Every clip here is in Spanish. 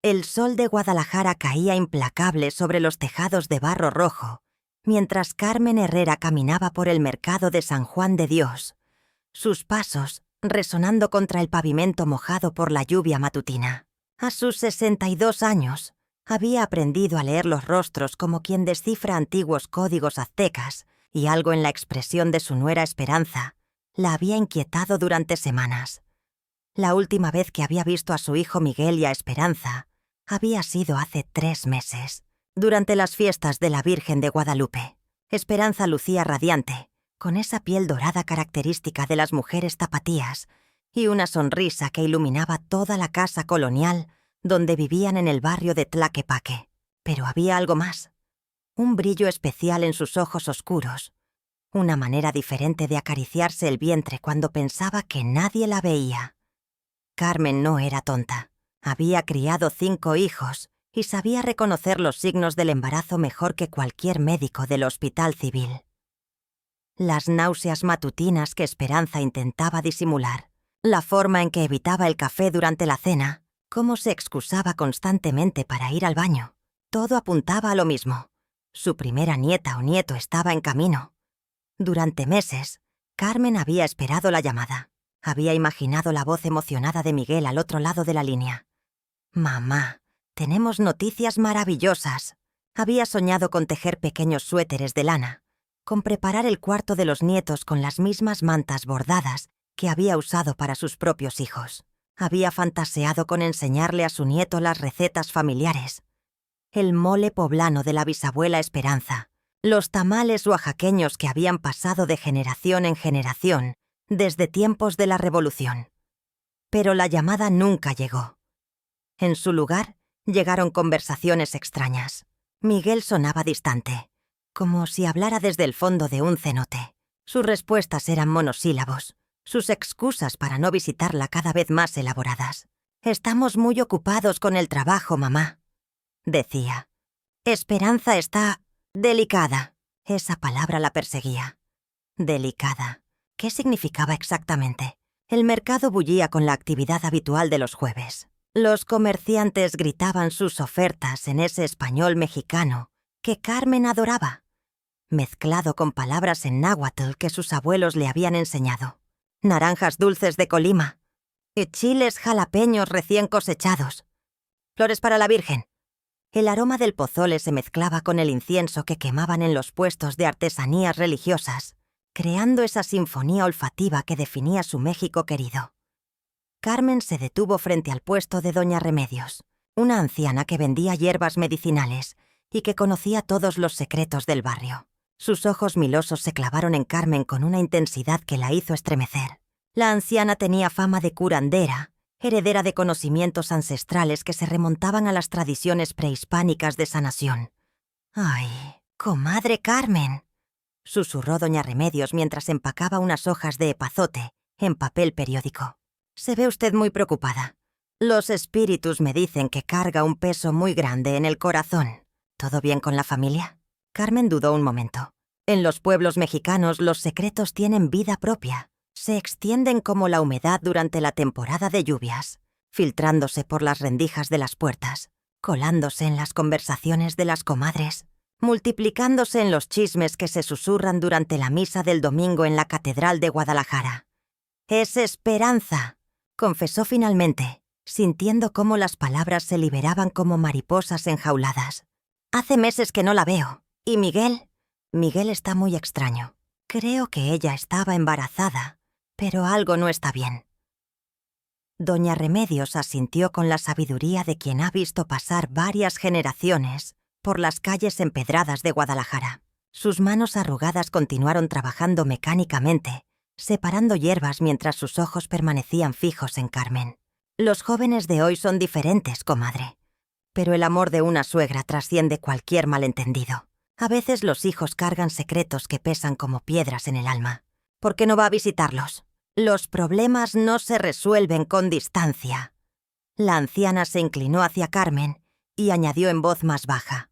El sol de Guadalajara caía implacable sobre los tejados de barro rojo, mientras Carmen Herrera caminaba por el mercado de San Juan de Dios, sus pasos resonando contra el pavimento mojado por la lluvia matutina. A sus 62 años, había aprendido a leer los rostros como quien descifra antiguos códigos aztecas, y algo en la expresión de su nuera Esperanza la había inquietado durante semanas. La última vez que había visto a su hijo Miguel y a Esperanza había sido hace 3 meses, durante las fiestas de la Virgen de Guadalupe. Esperanza lucía radiante, con esa piel dorada característica de las mujeres tapatías y una sonrisa que iluminaba toda la casa colonial donde vivían en el barrio de Tlaquepaque. Pero había algo más, un brillo especial en sus ojos oscuros, una manera diferente de acariciarse el vientre cuando pensaba que nadie la veía. Carmen no era tonta. Había criado 5 hijos y sabía reconocer los signos del embarazo mejor que cualquier médico del hospital civil. Las náuseas matutinas que Esperanza intentaba disimular, la forma en que evitaba el café durante la cena, cómo se excusaba constantemente para ir al baño, todo apuntaba a lo mismo. Su primera nieta o nieto estaba en camino. Durante meses, Carmen había esperado la llamada. Había imaginado la voz emocionada de Miguel al otro lado de la línea. «Mamá, tenemos noticias maravillosas». Había soñado con tejer pequeños suéteres de lana, con preparar el cuarto de los nietos con las mismas mantas bordadas que había usado para sus propios hijos. Había fantaseado con enseñarle a su nieto las recetas familiares. El mole poblano de la bisabuela Esperanza, los tamales oaxaqueños que habían pasado de generación en generación desde tiempos de la Revolución. Pero la llamada nunca llegó. En su lugar, llegaron conversaciones extrañas. Miguel sonaba distante, como si hablara desde el fondo de un cenote. Sus respuestas eran monosílabos, sus excusas para no visitarla cada vez más elaboradas. «Estamos muy ocupados con el trabajo, mamá», decía. «Esperanza está delicada». Esa palabra la perseguía. Delicada. ¿Qué significaba exactamente? El mercado bullía con la actividad habitual de los jueves. Los comerciantes gritaban sus ofertas en ese español mexicano que Carmen adoraba, mezclado con palabras en náhuatl que sus abuelos le habían enseñado. Naranjas dulces de Colima y chiles jalapeños recién cosechados. Flores para la Virgen. El aroma del pozole se mezclaba con el incienso que quemaban en los puestos de artesanías religiosas, creando esa sinfonía olfativa que definía su México querido. Carmen se detuvo frente al puesto de doña Remedios, una anciana que vendía hierbas medicinales y que conocía todos los secretos del barrio. Sus ojos milosos se clavaron en Carmen con una intensidad que la hizo estremecer. La anciana tenía fama de curandera, heredera de conocimientos ancestrales que se remontaban a las tradiciones prehispánicas de sanación. «Ay, comadre Carmen», susurró doña Remedios mientras empacaba unas hojas de epazote en papel periódico. «Se ve usted muy preocupada. Los espíritus me dicen que carga un peso muy grande en el corazón. ¿Todo bien con la familia?» Carmen dudó un momento. En los pueblos mexicanos los secretos tienen vida propia. Se extienden como la humedad durante la temporada de lluvias, filtrándose por las rendijas de las puertas, colándose en las conversaciones de las comadres, multiplicándose en los chismes que se susurran durante la misa del domingo en la Catedral de Guadalajara. «Es Esperanza», confesó finalmente, sintiendo cómo las palabras se liberaban como mariposas enjauladas. «Hace meses que no la veo. ¿Y Miguel?» «Miguel está muy extraño. Creo que ella estaba embarazada, pero algo no está bien». Doña Remedios asintió con la sabiduría de quien ha visto pasar varias generaciones por las calles empedradas de Guadalajara. Sus manos arrugadas continuaron trabajando mecánicamente, separando hierbas mientras sus ojos permanecían fijos en Carmen. «Los jóvenes de hoy son diferentes, comadre. Pero el amor de una suegra trasciende cualquier malentendido. A veces los hijos cargan secretos que pesan como piedras en el alma. ¿Por qué no va a visitarlos? Los problemas no se resuelven con distancia». La anciana se inclinó hacia Carmen y añadió en voz más baja: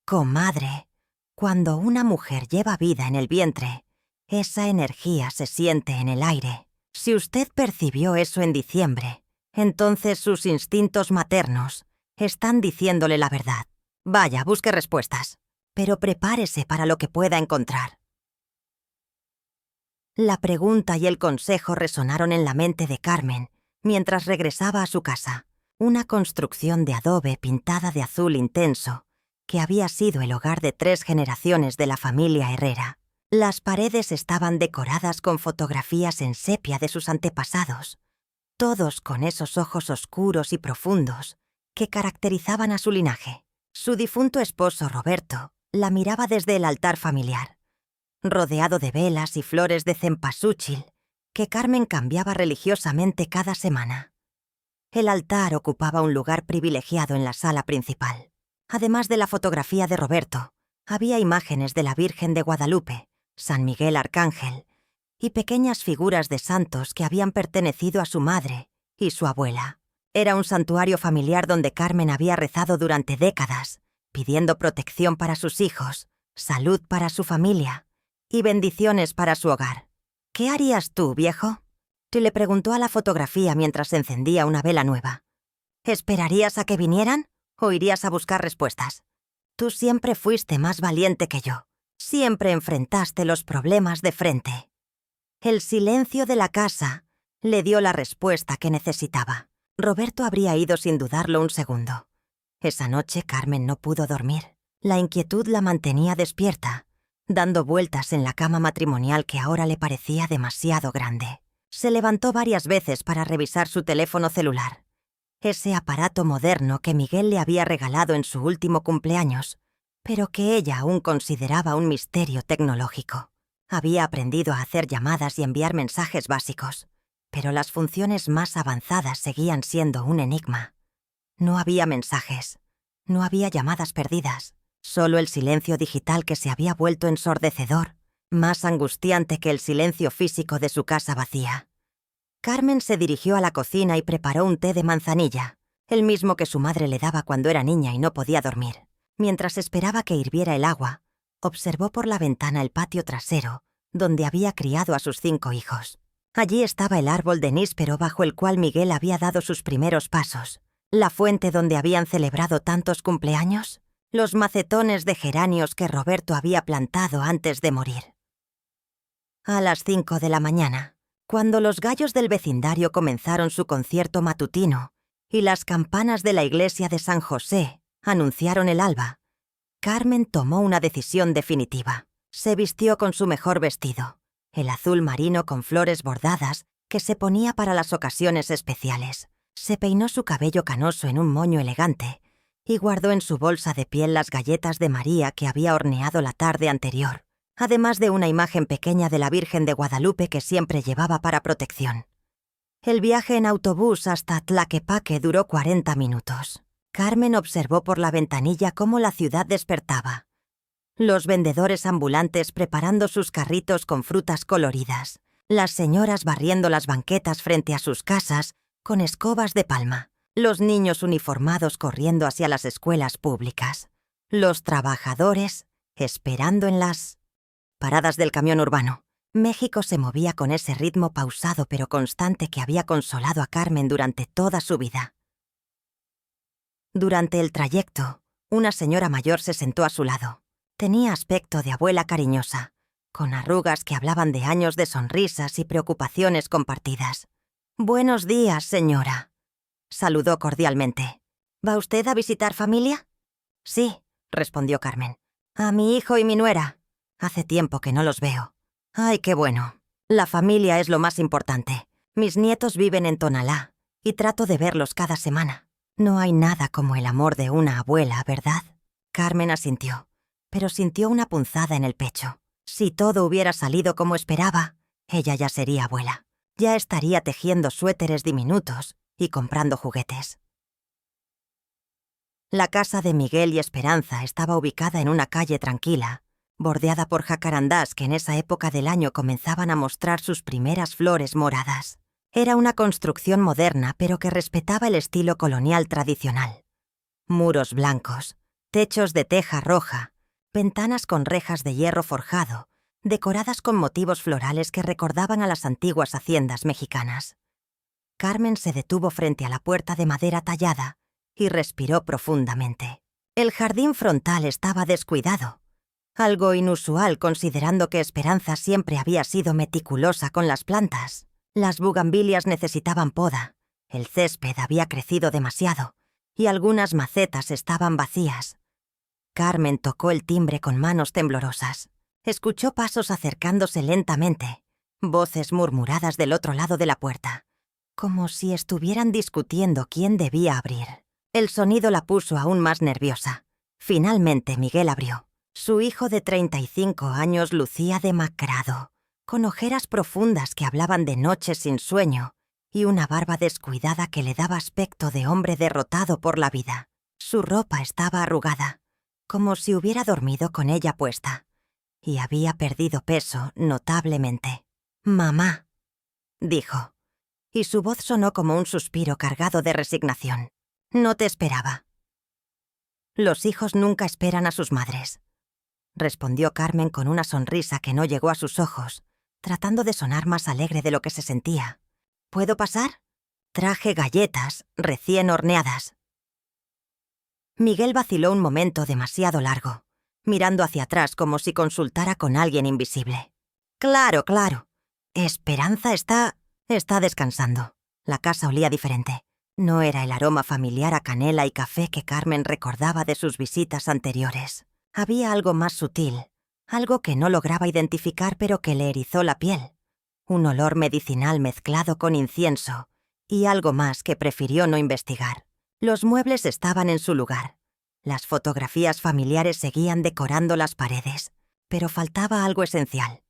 «Comadre, cuando una mujer lleva vida en el vientre, esa energía se siente en el aire. Si usted percibió eso en diciembre, entonces sus instintos maternos Están diciéndole la verdad. Vaya, busque respuestas. Pero prepárese para lo que pueda encontrar. La pregunta y el consejo resonaron en la mente de Carmen mientras regresaba a su casa, una construcción de adobe pintada de azul intenso, que había sido el hogar de 3 generaciones de la familia Herrera. Las paredes estaban decoradas con fotografías en sepia de sus antepasados, todos con esos ojos oscuros y profundos que caracterizaban a su linaje. Su difunto esposo, Roberto, la miraba desde el altar familiar, rodeado de velas y flores de cempasúchil que Carmen cambiaba religiosamente cada semana. El altar ocupaba un lugar privilegiado en la sala principal. Además de la fotografía de Roberto, había imágenes de la Virgen de Guadalupe, San Miguel Arcángel y pequeñas figuras de santos que habían pertenecido a su madre y su abuela. Era un santuario familiar donde Carmen había rezado durante décadas, pidiendo protección para sus hijos, salud para su familia y bendiciones para su hogar. ¿Qué harías tú, viejo?, le preguntó a la fotografía mientras encendía una vela nueva. ¿Esperarías a que vinieran o irías a buscar respuestas? Tú siempre fuiste más valiente que yo. Siempre enfrentaste los problemas de frente. El silencio de la casa le dio la respuesta que necesitaba. Roberto habría ido sin dudarlo un segundo. Esa noche Carmen no pudo dormir. La inquietud la mantenía despierta, dando vueltas en la cama matrimonial que ahora le parecía demasiado grande. Se levantó varias veces para revisar su teléfono celular, ese aparato moderno que Miguel le había regalado en su último cumpleaños, pero que ella aún consideraba un misterio tecnológico. Había aprendido a hacer llamadas y enviar mensajes básicos, pero las funciones más avanzadas seguían siendo un enigma. No había mensajes, no había llamadas perdidas, solo el silencio digital que se había vuelto ensordecedor, más angustiante que el silencio físico de su casa vacía. Carmen se dirigió a la cocina y preparó un té de manzanilla, el mismo que su madre le daba cuando era niña y no podía dormir. Mientras esperaba que hirviera el agua, observó por la ventana el patio trasero, donde había criado a sus 5 hijos. Allí estaba el árbol de níspero bajo el cual Miguel había dado sus primeros pasos, la fuente donde habían celebrado tantos cumpleaños, los macetones de geranios que Roberto había plantado antes de morir. A las 5 de la mañana, cuando los gallos del vecindario comenzaron su concierto matutino y las campanas de la iglesia de San José anunciaron el alba, Carmen tomó una decisión definitiva. Se vistió con su mejor vestido, el azul marino con flores bordadas que se ponía para las ocasiones especiales. Se peinó su cabello canoso en un moño elegante y guardó en su bolsa de piel las galletas de María que había horneado la tarde anterior, además de una imagen pequeña de la Virgen de Guadalupe que siempre llevaba para protección. El viaje en autobús hasta Tlaquepaque duró 40 minutos. Carmen observó por la ventanilla cómo la ciudad despertaba. Los vendedores ambulantes preparando sus carritos con frutas coloridas, las señoras barriendo las banquetas frente a sus casas con escobas de palma, los niños uniformados corriendo hacia las escuelas públicas, los trabajadores esperando en las paradas del camión urbano. México se movía con ese ritmo pausado pero constante que había consolado a Carmen durante toda su vida. Durante el trayecto, una señora mayor se sentó a su lado. Tenía aspecto de abuela cariñosa, con arrugas que hablaban de años de sonrisas y preocupaciones compartidas. «Buenos días, señora», saludó cordialmente. «¿Va usted a visitar familia?» «Sí», respondió Carmen. «A mi hijo y mi nuera. Hace tiempo que no los veo». «Ay, qué bueno. La familia es lo más importante. Mis nietos viven en Tonalá y trato de verlos cada semana. No hay nada como el amor de una abuela, ¿verdad?» Carmen asintió, pero sintió una punzada en el pecho. Si todo hubiera salido como esperaba, ella ya sería abuela. Ya estaría tejiendo suéteres diminutos y comprando juguetes. La casa de Miguel y Esperanza estaba ubicada en una calle tranquila, bordeada por jacarandás que en esa época del año comenzaban a mostrar sus primeras flores moradas. Era una construcción moderna, pero que respetaba el estilo colonial tradicional. Muros blancos, techos de teja roja, ventanas con rejas de hierro forjado, decoradas con motivos florales que recordaban a las antiguas haciendas mexicanas. Carmen se detuvo frente a la puerta de madera tallada y respiró profundamente. El jardín frontal estaba descuidado, algo inusual considerando que Esperanza siempre había sido meticulosa con las plantas. Las bugambilias necesitaban poda, el césped había crecido demasiado y algunas macetas estaban vacías. Carmen tocó el timbre con manos temblorosas. Escuchó pasos acercándose lentamente, voces murmuradas del otro lado de la puerta, como si estuvieran discutiendo quién debía abrir. El sonido la puso aún más nerviosa. Finalmente Miguel abrió. Su hijo de 35 años lucía demacrado, con ojeras profundas que hablaban de noches sin sueño y una barba descuidada que le daba aspecto de hombre derrotado por la vida. Su ropa estaba arrugada, como si hubiera dormido con ella puesta, y había perdido peso notablemente. «Mamá», dijo, y su voz sonó como un suspiro cargado de resignación. «No te esperaba». «Los hijos nunca esperan a sus madres», respondió Carmen con una sonrisa que no llegó a sus ojos, tratando de sonar más alegre de lo que se sentía. «¿Puedo pasar? Traje galletas recién horneadas». Miguel vaciló un momento demasiado largo, mirando hacia atrás como si consultara con alguien invisible. «Claro, claro. Esperanza está descansando». La casa olía diferente. No era el aroma familiar a canela y café que Carmen recordaba de sus visitas anteriores. Había algo más sutil, algo que no lograba identificar pero que le erizó la piel. Un olor medicinal mezclado con incienso y algo más que prefirió no investigar. Los muebles estaban en su lugar. Las fotografías familiares seguían decorando las paredes, pero faltaba algo esencial.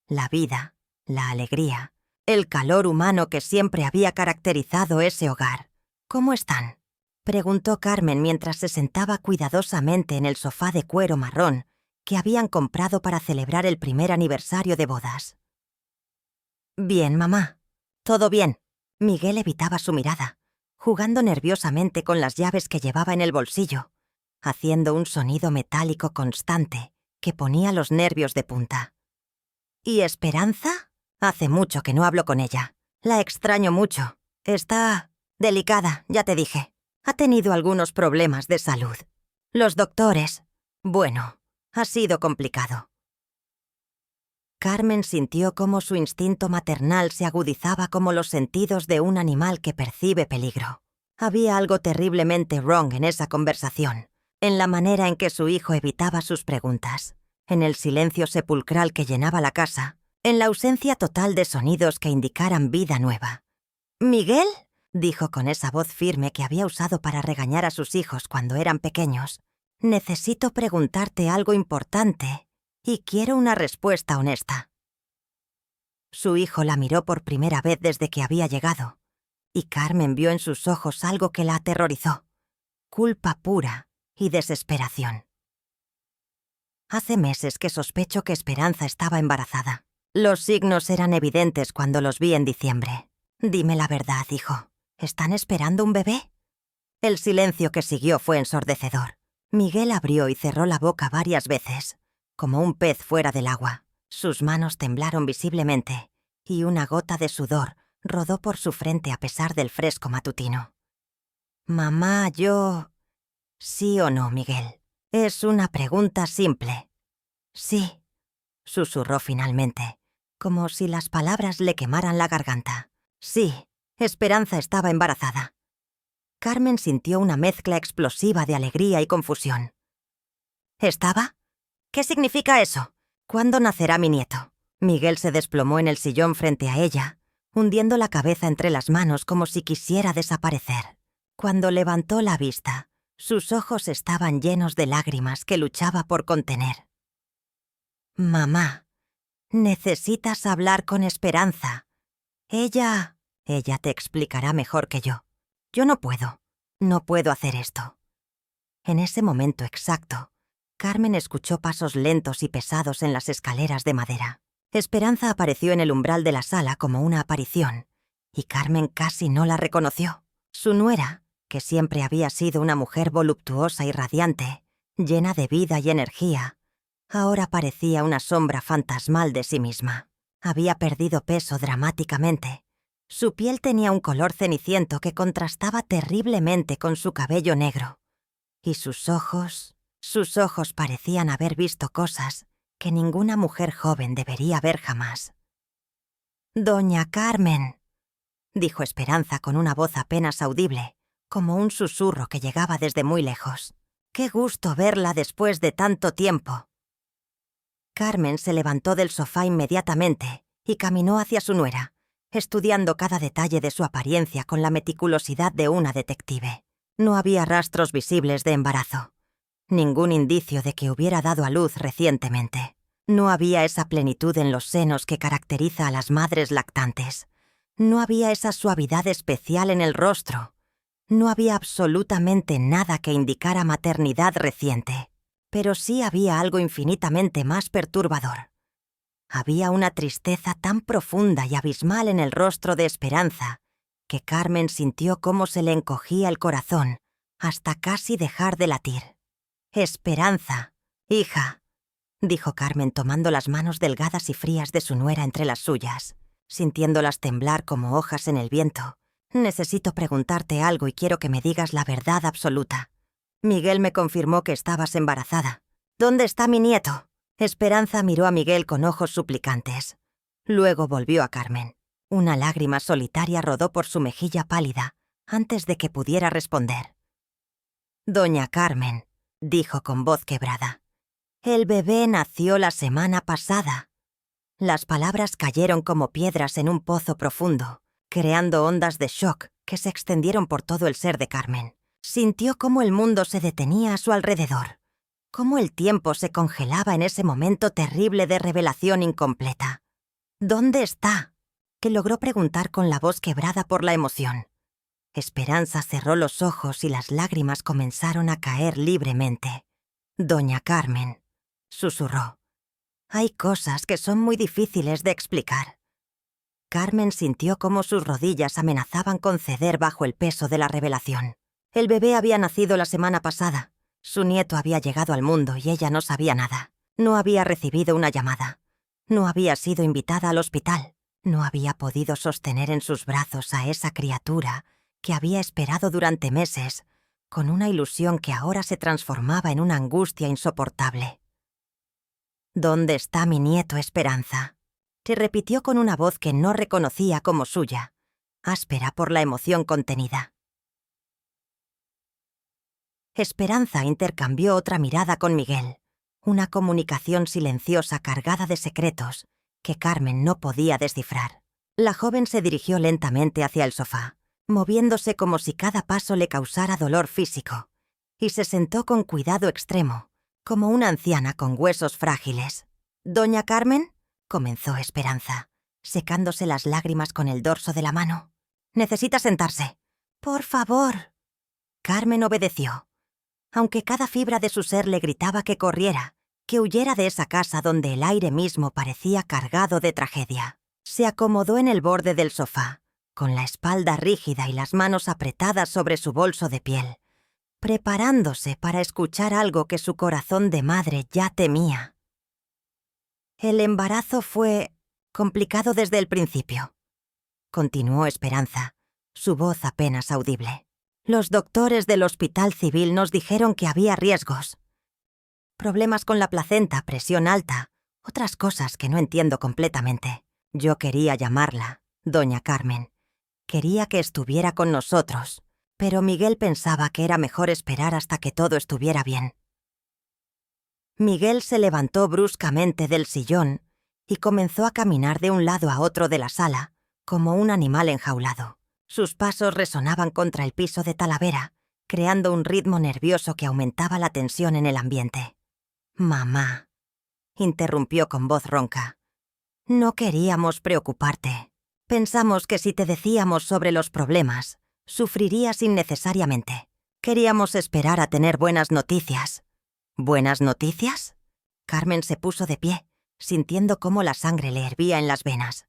La vida, la alegría, el calor humano que siempre había caracterizado ese hogar. «¿Cómo están?», preguntó Carmen mientras se sentaba cuidadosamente en el sofá de cuero marrón que habían comprado para celebrar el primer aniversario de bodas. «Bien, mamá. Todo bien». Miguel evitaba su mirada, jugando nerviosamente con las llaves que llevaba en el bolsillo, haciendo un sonido metálico constante que ponía los nervios de punta. «¿Y Esperanza? Hace mucho que no hablo con ella. La extraño mucho. Está delicada, ya te dije. Ha tenido algunos problemas de salud. Los doctores... Bueno, ha sido complicado». Carmen sintió cómo su instinto maternal se agudizaba como los sentidos de un animal que percibe peligro. Había algo terriblemente wrong en esa conversación, en la manera en que su hijo evitaba sus preguntas, en el silencio sepulcral que llenaba la casa, en la ausencia total de sonidos que indicaran vida nueva. «¿Miguel?», dijo con esa voz firme que había usado para regañar a sus hijos cuando eran pequeños. «Necesito preguntarte algo importante y quiero una respuesta honesta». Su hijo la miró por primera vez desde que había llegado, y Carmen vio en sus ojos algo que la aterrorizó: culpa pura y desesperación. «Hace meses que sospecho que Esperanza estaba embarazada. Los signos eran evidentes cuando los vi en diciembre. Dime la verdad, hijo. ¿Están esperando un bebé?». El silencio que siguió fue ensordecedor. Miguel abrió y cerró la boca varias veces, como un pez fuera del agua. Sus manos temblaron visiblemente, y una gota de sudor rodó por su frente a pesar del fresco matutino. «Mamá, yo...». «¿Sí o no, Miguel? Es una pregunta simple». «Sí», susurró finalmente, como si las palabras le quemaran la garganta. «Sí, Esperanza estaba embarazada». Carmen sintió una mezcla explosiva de alegría y confusión. ¿Estaba? ¿Qué significa eso? ¿Cuándo nacerá mi nieto? Miguel se desplomó en el sillón frente a ella, hundiendo la cabeza entre las manos como si quisiera desaparecer. Cuando levantó la vista, sus ojos estaban llenos de lágrimas que luchaba por contener. «Mamá, necesitas hablar con Esperanza. Ella te explicará mejor que yo. Yo no puedo hacer esto». En ese momento exacto, Carmen escuchó pasos lentos y pesados en las escaleras de madera. Esperanza apareció en el umbral de la sala como una aparición, y Carmen casi no la reconoció. Su nuera, que siempre había sido una mujer voluptuosa y radiante, llena de vida y energía, ahora parecía una sombra fantasmal de sí misma. Había perdido peso dramáticamente. Su piel tenía un color ceniciento que contrastaba terriblemente con su cabello negro. Y sus ojos parecían haber visto cosas que ninguna mujer joven debería ver jamás. «Doña Carmen», dijo Esperanza con una voz apenas audible, como un susurro que llegaba desde muy lejos. «Qué gusto verla después de tanto tiempo». Carmen se levantó del sofá inmediatamente y caminó hacia su nuera, estudiando cada detalle de su apariencia con la meticulosidad de una detective. No había rastros visibles de embarazo, ningún indicio de que hubiera dado a luz recientemente. No había esa plenitud en los senos que caracteriza a las madres lactantes. No había esa suavidad especial en el rostro. No había absolutamente nada que indicara maternidad reciente. Pero sí había algo infinitamente más perturbador. Había una tristeza tan profunda y abismal en el rostro de Esperanza que Carmen sintió cómo se le encogía el corazón hasta casi dejar de latir. «Esperanza, hija», dijo Carmen tomando las manos delgadas y frías de su nuera entre las suyas, sintiéndolas temblar como hojas en el viento. «Necesito preguntarte algo y quiero que me digas la verdad absoluta. Miguel me confirmó que estabas embarazada. ¿Dónde está mi nieto?» Esperanza miró a Miguel con ojos suplicantes. Luego volvió a Carmen. Una lágrima solitaria rodó por su mejilla pálida antes de que pudiera responder. «Doña Carmen», dijo con voz quebrada, «el bebé nació la semana pasada». Las palabras cayeron como piedras en un pozo profundo, creando ondas de shock que se extendieron por todo el ser de Carmen. Sintió cómo el mundo se detenía a su alrededor, cómo el tiempo se congelaba en ese momento terrible de revelación incompleta. «¿Dónde está?», que logró preguntar con la voz quebrada por la emoción. Esperanza cerró los ojos y las lágrimas comenzaron a caer libremente. «Doña Carmen», susurró, «hay cosas que son muy difíciles de explicar». Carmen sintió cómo sus rodillas amenazaban con ceder bajo el peso de la revelación. El bebé había nacido la semana pasada. Su nieto había llegado al mundo y ella no sabía nada. No había recibido una llamada. No había sido invitada al hospital. No había podido sostener en sus brazos a esa criatura que había esperado durante meses, con una ilusión que ahora se transformaba en una angustia insoportable. «¿Dónde está mi nieto, Esperanza?», se repitió con una voz que no reconocía como suya, áspera por la emoción contenida. Esperanza intercambió otra mirada con Miguel, una comunicación silenciosa cargada de secretos que Carmen no podía descifrar. La joven se dirigió lentamente hacia el sofá, moviéndose como si cada paso le causara dolor físico, y se sentó con cuidado extremo, como una anciana con huesos frágiles. «¿Doña Carmen?», comenzó Esperanza, secándose las lágrimas con el dorso de la mano. «Necesita sentarse». «Por favor». Carmen obedeció, aunque cada fibra de su ser le gritaba que corriera, que huyera de esa casa donde el aire mismo parecía cargado de tragedia. Se acomodó en el borde del sofá, con la espalda rígida y las manos apretadas sobre su bolso de piel, preparándose para escuchar algo que su corazón de madre ya temía. «El embarazo fue complicado desde el principio», continuó Esperanza, su voz apenas audible. «Los doctores del hospital civil nos dijeron que había riesgos. Problemas con la placenta, presión alta, otras cosas que no entiendo completamente. Yo quería llamarla, doña Carmen. Quería que estuviera con nosotros, pero Miguel pensaba que era mejor esperar hasta que todo estuviera bien». Miguel se levantó bruscamente del sillón y comenzó a caminar de un lado a otro de la sala, como un animal enjaulado. Sus pasos resonaban contra el piso de Talavera, creando un ritmo nervioso que aumentaba la tensión en el ambiente. «Mamá», interrumpió con voz ronca, «no queríamos preocuparte. Pensamos que si te decíamos sobre los problemas, sufrirías innecesariamente. Queríamos esperar a tener buenas noticias». «¿Buenas noticias?». Carmen se puso de pie, sintiendo cómo la sangre le hervía en las venas.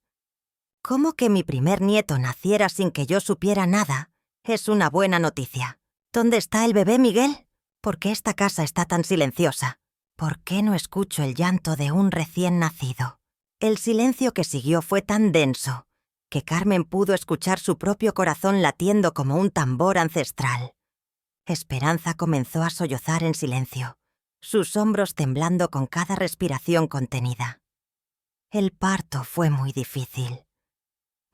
«¿Cómo que mi primer nieto naciera sin que yo supiera nada? Es una buena noticia. ¿Dónde está el bebé, Miguel? ¿Por qué esta casa está tan silenciosa? ¿Por qué no escucho el llanto de un recién nacido?». El silencio que siguió fue tan denso que Carmen pudo escuchar su propio corazón latiendo como un tambor ancestral. Esperanza comenzó a sollozar en silencio, sus hombros temblando con cada respiración contenida. «El parto fue muy difícil»,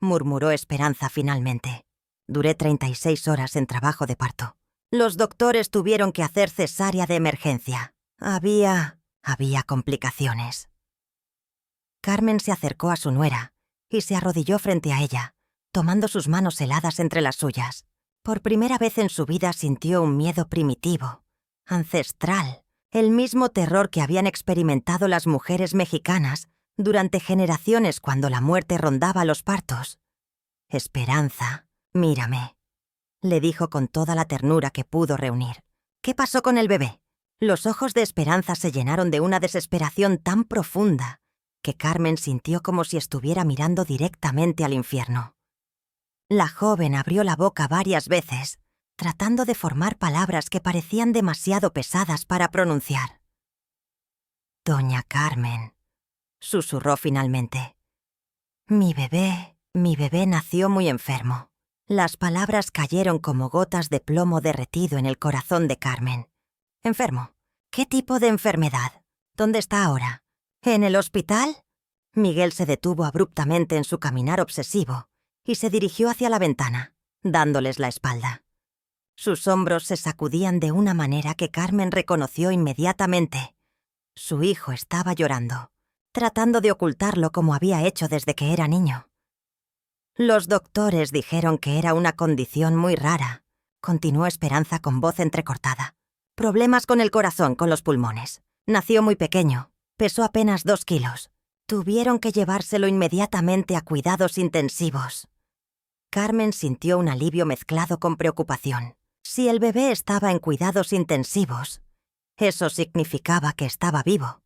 murmuró Esperanza finalmente. «Duré 36 horas en trabajo de parto. Los doctores tuvieron que hacer cesárea de emergencia. Había complicaciones». Carmen se acercó a su nuera y se arrodilló frente a ella, tomando sus manos heladas entre las suyas. Por primera vez en su vida sintió un miedo primitivo, ancestral, el mismo terror que habían experimentado las mujeres mexicanas durante generaciones cuando la muerte rondaba los partos. «Esperanza, mírame», le dijo con toda la ternura que pudo reunir. «¿Qué pasó con el bebé?». Los ojos de Esperanza se llenaron de una desesperación tan profunda que Carmen sintió como si estuviera mirando directamente al infierno. La joven abrió la boca varias veces, tratando de formar palabras que parecían demasiado pesadas para pronunciar. «Doña Carmen», susurró finalmente. Mi bebé nació muy enfermo». Las palabras cayeron como gotas de plomo derretido en el corazón de Carmen. «¿Enfermo? ¿Qué tipo de enfermedad? ¿Dónde está ahora? ¿En el hospital?». Miguel se detuvo abruptamente en su caminar obsesivo y se dirigió hacia la ventana, dándoles la espalda. Sus hombros se sacudían de una manera que Carmen reconoció inmediatamente. Su hijo estaba llorando, tratando de ocultarlo como había hecho desde que era niño. «Los doctores dijeron que era una condición muy rara», continuó Esperanza con voz entrecortada. «Problemas con el corazón, con los pulmones. Nació muy pequeño, pesó apenas 2 kilos. Tuvieron que llevárselo inmediatamente a cuidados intensivos». Carmen sintió un alivio mezclado con preocupación. Si el bebé estaba en cuidados intensivos, eso significaba que estaba vivo,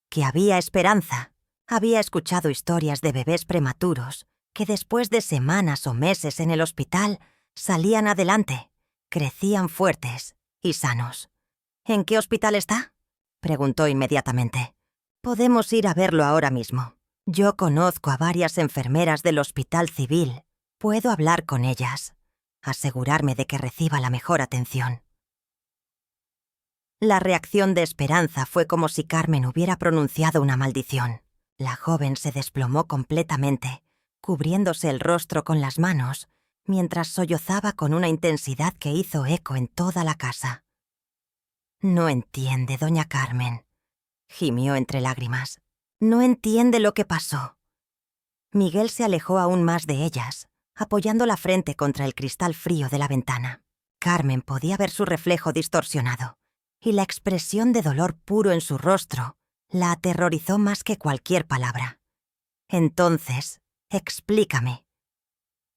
que había esperanza. Había escuchado historias de bebés prematuros que después de semanas o meses en el hospital salían adelante, crecían fuertes y sanos. «¿En qué hospital está?», preguntó inmediatamente. «Podemos ir a verlo ahora mismo. Yo conozco a varias enfermeras del Hospital Civil. Puedo hablar con ellas, asegurarme de que reciba la mejor atención». La reacción de Esperanza fue como si Carmen hubiera pronunciado una maldición. La joven se desplomó completamente, cubriéndose el rostro con las manos, mientras sollozaba con una intensidad que hizo eco en toda la casa. «No entiende, doña Carmen», gimió entre lágrimas. «No entiende lo que pasó». Miguel se alejó aún más de ellas, apoyando la frente contra el cristal frío de la ventana. Carmen podía ver su reflejo distorsionado, y la expresión de dolor puro en su rostro la aterrorizó más que cualquier palabra. «Entonces, explícame»,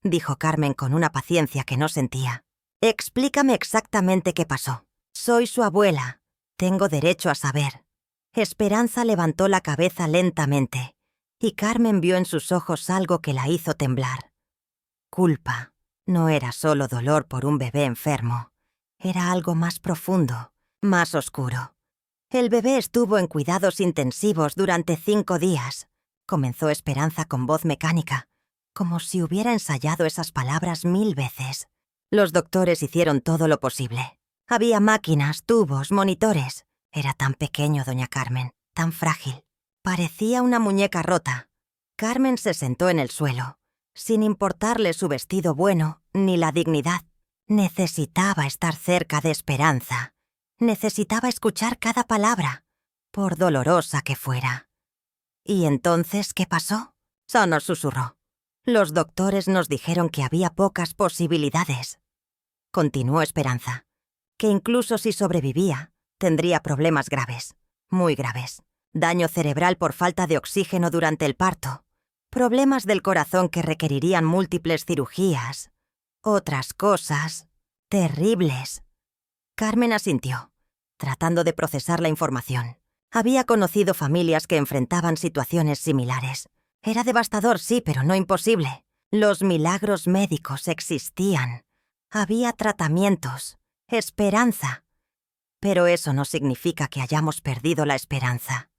dijo Carmen con una paciencia que no sentía. «Explícame exactamente qué pasó. Soy su abuela. Tengo derecho a saber». Esperanza levantó la cabeza lentamente, y Carmen vio en sus ojos algo que la hizo temblar. Culpa. No era solo dolor por un bebé enfermo. Era algo más profundo, más oscuro. «El bebé estuvo en cuidados intensivos durante 5 días», comenzó Esperanza con voz mecánica, como si hubiera ensayado esas palabras 1000 veces. «Los doctores hicieron todo lo posible. Había máquinas, tubos, monitores. Era tan pequeño, doña Carmen, tan frágil. Parecía una muñeca rota». Carmen se sentó en el suelo, sin importarle su vestido bueno ni la dignidad. Necesitaba estar cerca de Esperanza. Necesitaba escuchar cada palabra, por dolorosa que fuera. «¿Y entonces qué pasó?», nos susurró. «Los doctores nos dijeron que había pocas posibilidades», continuó Esperanza, «que incluso si sobrevivía, tendría problemas graves, muy graves. Daño cerebral por falta de oxígeno durante el parto, problemas del corazón que requerirían múltiples cirugías, otras cosas terribles». Carmen asintió, tratando de procesar la información. Había conocido familias que enfrentaban situaciones similares. Era devastador, sí, pero no imposible. Los milagros médicos existían. Había tratamientos, esperanza. «Pero eso no significa que hayamos perdido la esperanza»,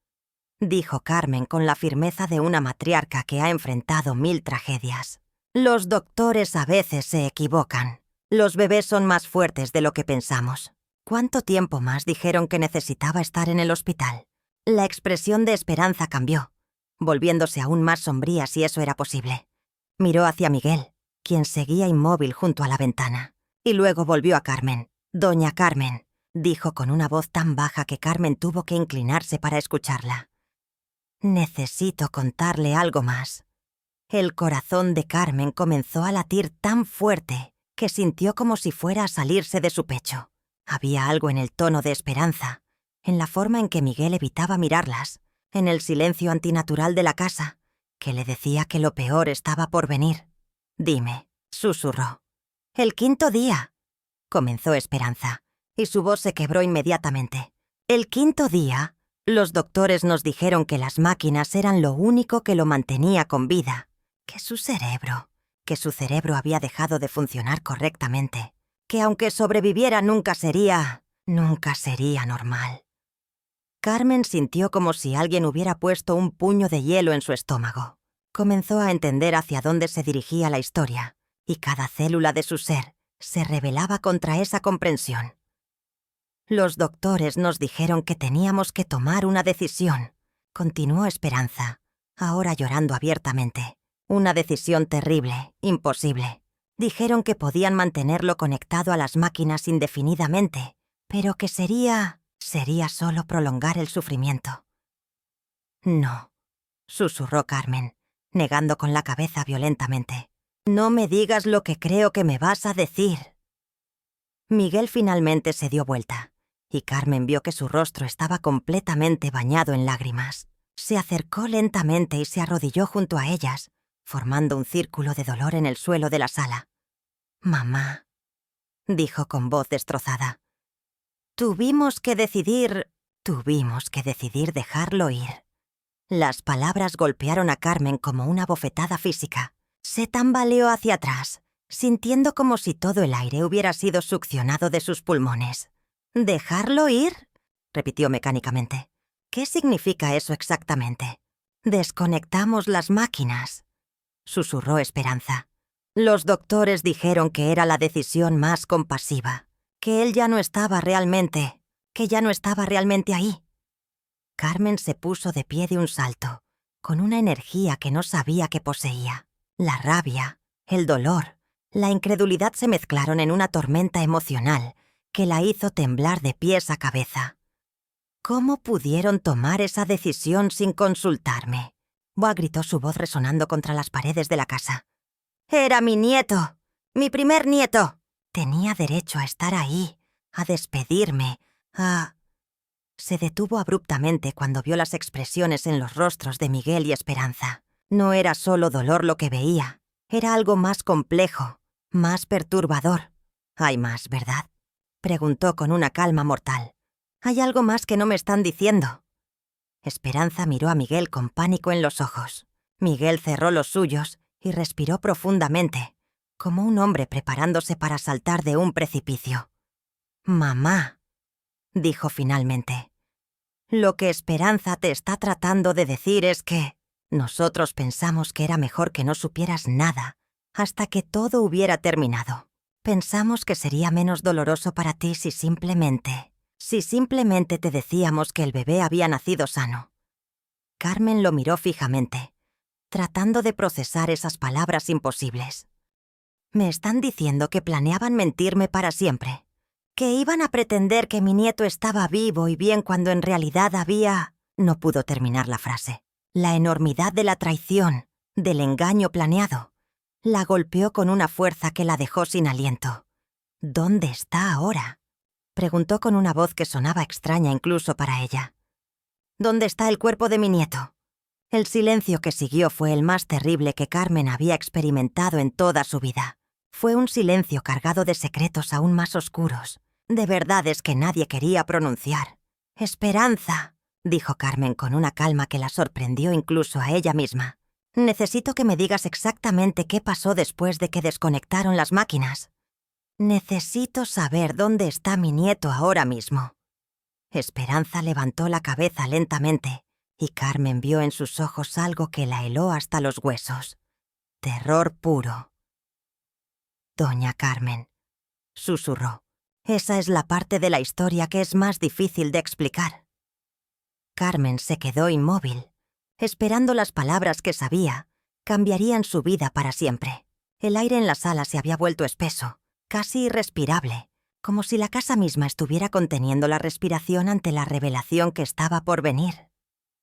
dijo Carmen con la firmeza de una matriarca que ha enfrentado 1000 tragedias. Los doctores a veces se equivocan. Los bebés son más fuertes de lo que pensamos. ¿Cuánto tiempo más dijeron que necesitaba estar en el hospital? La expresión de Esperanza cambió, volviéndose aún más sombría si eso era posible. Miró hacia Miguel, quien seguía inmóvil junto a la ventana, y luego volvió a Carmen. «Doña Carmen», dijo con una voz tan baja que Carmen tuvo que inclinarse para escucharla. «Necesito contarle algo más». El corazón de Carmen comenzó a latir tan fuerte que sintió como si fuera a salirse de su pecho. Había algo en el tono de Esperanza, en la forma en que Miguel evitaba mirarlas, en el silencio antinatural de la casa, que le decía que lo peor estaba por venir. «Dime», susurró. «El 5.º día», comenzó Esperanza, y su voz se quebró inmediatamente. «El 5.º día, los doctores nos dijeron que las máquinas eran lo único que lo mantenía con vida, que su cerebro había dejado de funcionar correctamente, que aunque sobreviviera nunca sería normal». Carmen sintió como si alguien hubiera puesto un puño de hielo en su estómago. Comenzó a entender hacia dónde se dirigía la historia, y cada célula de su ser se rebelaba contra esa comprensión. «Los doctores nos dijeron que teníamos que tomar una decisión», continuó Esperanza, ahora llorando abiertamente. «Una decisión terrible, imposible. Dijeron que podían mantenerlo conectado a las máquinas indefinidamente, pero que sería solo prolongar el sufrimiento». «No», susurró Carmen, negando con la cabeza violentamente. «No me digas lo que creo que me vas a decir». Miguel finalmente se dio vuelta, y Carmen vio que su rostro estaba completamente bañado en lágrimas. Se acercó lentamente y se arrodilló junto a ellas, formando un círculo de dolor en el suelo de la sala. «Mamá», dijo con voz destrozada, Tuvimos que decidir dejarlo ir». Las palabras golpearon a Carmen como una bofetada física. Se tambaleó hacia atrás, sintiendo como si todo el aire hubiera sido succionado de sus pulmones. «¿Dejarlo ir?», repitió mecánicamente. «¿Qué significa eso exactamente?» «Desconectamos las máquinas», susurró Esperanza. «Los doctores dijeron que era la decisión más compasiva, que él ya no estaba realmente ahí». Carmen se puso de pie de un salto, con una energía que no sabía que poseía. La rabia, el dolor, la incredulidad se mezclaron en una tormenta emocional que la hizo temblar de pies a cabeza. «¿Cómo pudieron tomar esa decisión sin consultarme?», Boa gritó, su voz resonando contra las paredes de la casa. «Era mi nieto, mi primer nieto. Tenía derecho a estar ahí, a despedirme, a...» Se detuvo abruptamente cuando vio las expresiones en los rostros de Miguel y Esperanza. No era solo dolor lo que veía, era algo más complejo, más perturbador. «¿Hay más, verdad?», preguntó con una calma mortal. «¿Hay algo más que no me están diciendo?». Esperanza miró a Miguel con pánico en los ojos. Miguel cerró los suyos y respiró profundamente, como un hombre preparándose para saltar de un precipicio. «Mamá», dijo finalmente, «lo que Esperanza te está tratando de decir es que nosotros pensamos que era mejor que no supieras nada hasta que todo hubiera terminado. Pensamos que sería menos doloroso para ti si simplemente te decíamos que el bebé había nacido sano». Carmen lo miró fijamente, tratando de procesar esas palabras imposibles. «Me están diciendo que planeaban mentirme para siempre, que iban a pretender que mi nieto estaba vivo y bien cuando en realidad había...». No pudo terminar la frase. La enormidad de la traición, del engaño planeado, la golpeó con una fuerza que la dejó sin aliento. «¿Dónde está ahora?», preguntó con una voz que sonaba extraña incluso para ella. «¿Dónde está el cuerpo de mi nieto?». El silencio que siguió fue el más terrible que Carmen había experimentado en toda su vida. Fue un silencio cargado de secretos aún más oscuros, de verdades que nadie quería pronunciar. «Esperanza», dijo Carmen con una calma que la sorprendió incluso a ella misma. «Necesito que me digas exactamente qué pasó después de que desconectaron las máquinas. Necesito saber dónde está mi nieto ahora mismo». Esperanza levantó la cabeza lentamente, y Carmen vio en sus ojos algo que la heló hasta los huesos. Terror puro. Doña Carmen, susurró. Esa es la parte de la historia que es más difícil de explicar. Carmen se quedó inmóvil, esperando las palabras que sabía cambiarían su vida para siempre. El aire en la sala se había vuelto espeso, casi irrespirable, como si la casa misma estuviera conteniendo la respiración ante la revelación que estaba por venir.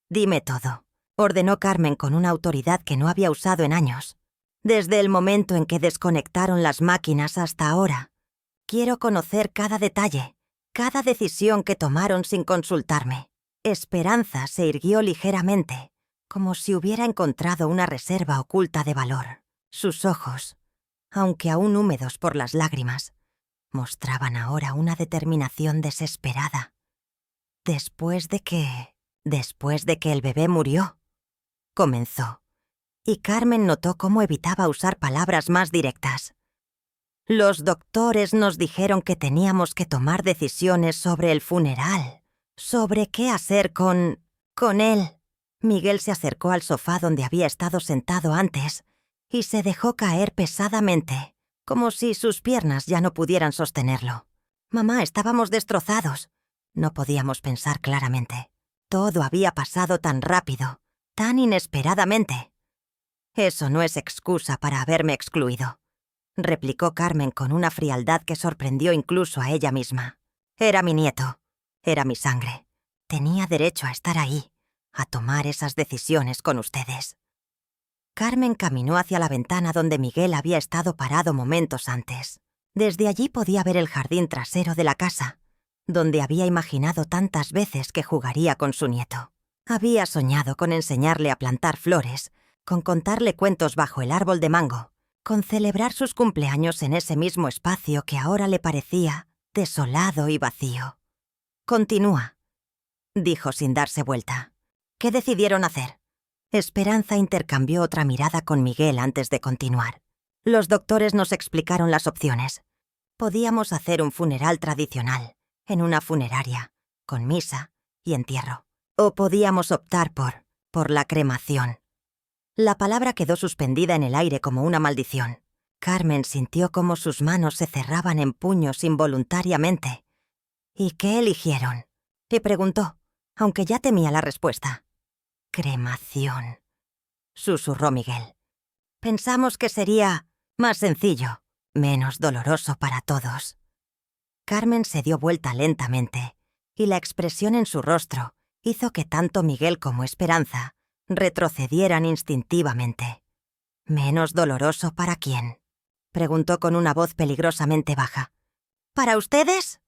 «Dime todo», ordenó Carmen con una autoridad que no había usado en años. «Desde el momento en que desconectaron las máquinas hasta ahora. Quiero conocer cada detalle, cada decisión que tomaron sin consultarme». Esperanza se irguió ligeramente, como si hubiera encontrado una reserva oculta de valor. Sus ojos, aunque aún húmedos por las lágrimas, mostraban ahora una determinación desesperada. Después de que el bebé murió, comenzó, y Carmen notó cómo evitaba usar palabras más directas. Los doctores nos dijeron que teníamos que tomar decisiones sobre el funeral, sobre qué hacer con él. Miguel se acercó al sofá donde había estado sentado antes y se dejó caer pesadamente, como si sus piernas ya no pudieran sostenerlo. Mamá, estábamos destrozados. No podíamos pensar claramente. Todo había pasado tan rápido, tan inesperadamente. Eso no es excusa para haberme excluido, replicó Carmen con una frialdad que sorprendió incluso a ella misma. Era mi nieto, era mi sangre. Tenía derecho a estar ahí, a tomar esas decisiones con ustedes. Carmen caminó hacia la ventana donde Miguel había estado parado momentos antes. Desde allí podía ver el jardín trasero de la casa, donde había imaginado tantas veces que jugaría con su nieto. Había soñado con enseñarle a plantar flores, con contarle cuentos bajo el árbol de mango, con celebrar sus cumpleaños en ese mismo espacio que ahora le parecía desolado y vacío. «Continúa», dijo sin darse vuelta. «¿Qué decidieron hacer?» Esperanza intercambió otra mirada con Miguel antes de continuar. Los doctores nos explicaron las opciones. Podíamos hacer un funeral tradicional, en una funeraria, con misa y entierro. O podíamos optar por la cremación. La palabra quedó suspendida en el aire como una maldición. Carmen sintió cómo sus manos se cerraban en puños involuntariamente. «¿Y qué eligieron?», le preguntó, aunque ya temía la respuesta. «Cremación», susurró Miguel. «Pensamos que sería más sencillo, menos doloroso para todos». Carmen se dio vuelta lentamente, y la expresión en su rostro hizo que tanto Miguel como Esperanza retrocedieran instintivamente. «¿Menos doloroso para quién?», preguntó con una voz peligrosamente baja. «¿Para ustedes?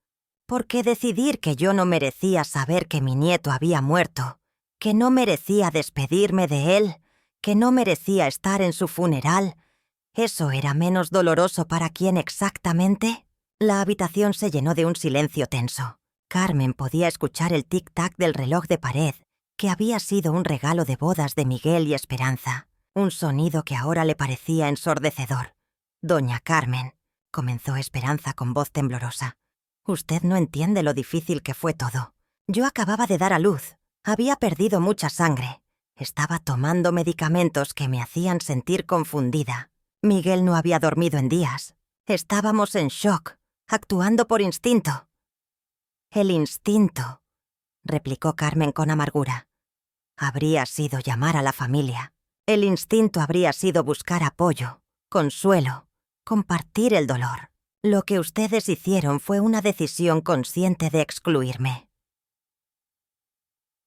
Porque decidir que yo no merecía saber que mi nieto había muerto, que no merecía despedirme de él, que no merecía estar en su funeral, ¿eso era menos doloroso para quién exactamente?» La habitación se llenó de un silencio tenso. Carmen podía escuchar el tic-tac del reloj de pared, que había sido un regalo de bodas de Miguel y Esperanza, un sonido que ahora le parecía ensordecedor. «Doña Carmen», comenzó Esperanza con voz temblorosa, «usted no entiende lo difícil que fue todo. Yo acababa de dar a luz. Había perdido mucha sangre. Estaba tomando medicamentos que me hacían sentir confundida. Miguel no había dormido en días. Estábamos en shock, actuando por instinto». «El instinto», replicó Carmen con amargura, «habría sido llamar a la familia. El instinto habría sido buscar apoyo, consuelo, compartir el dolor. Lo que ustedes hicieron fue una decisión consciente de excluirme».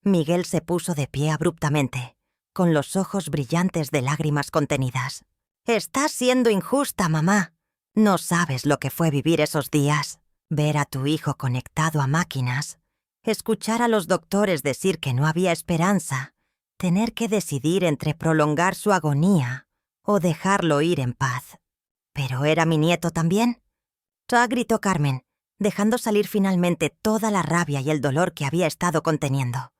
Miguel se puso de pie abruptamente, con los ojos brillantes de lágrimas contenidas. «Estás siendo injusta, mamá. No sabes lo que fue vivir esos días. Ver a tu hijo conectado a máquinas, escuchar a los doctores decir que no había esperanza, tener que decidir entre prolongar su agonía o dejarlo ir en paz. ¿Pero era mi nieto también?», gritó Carmen, dejando salir finalmente toda la rabia y el dolor que había estado conteniendo.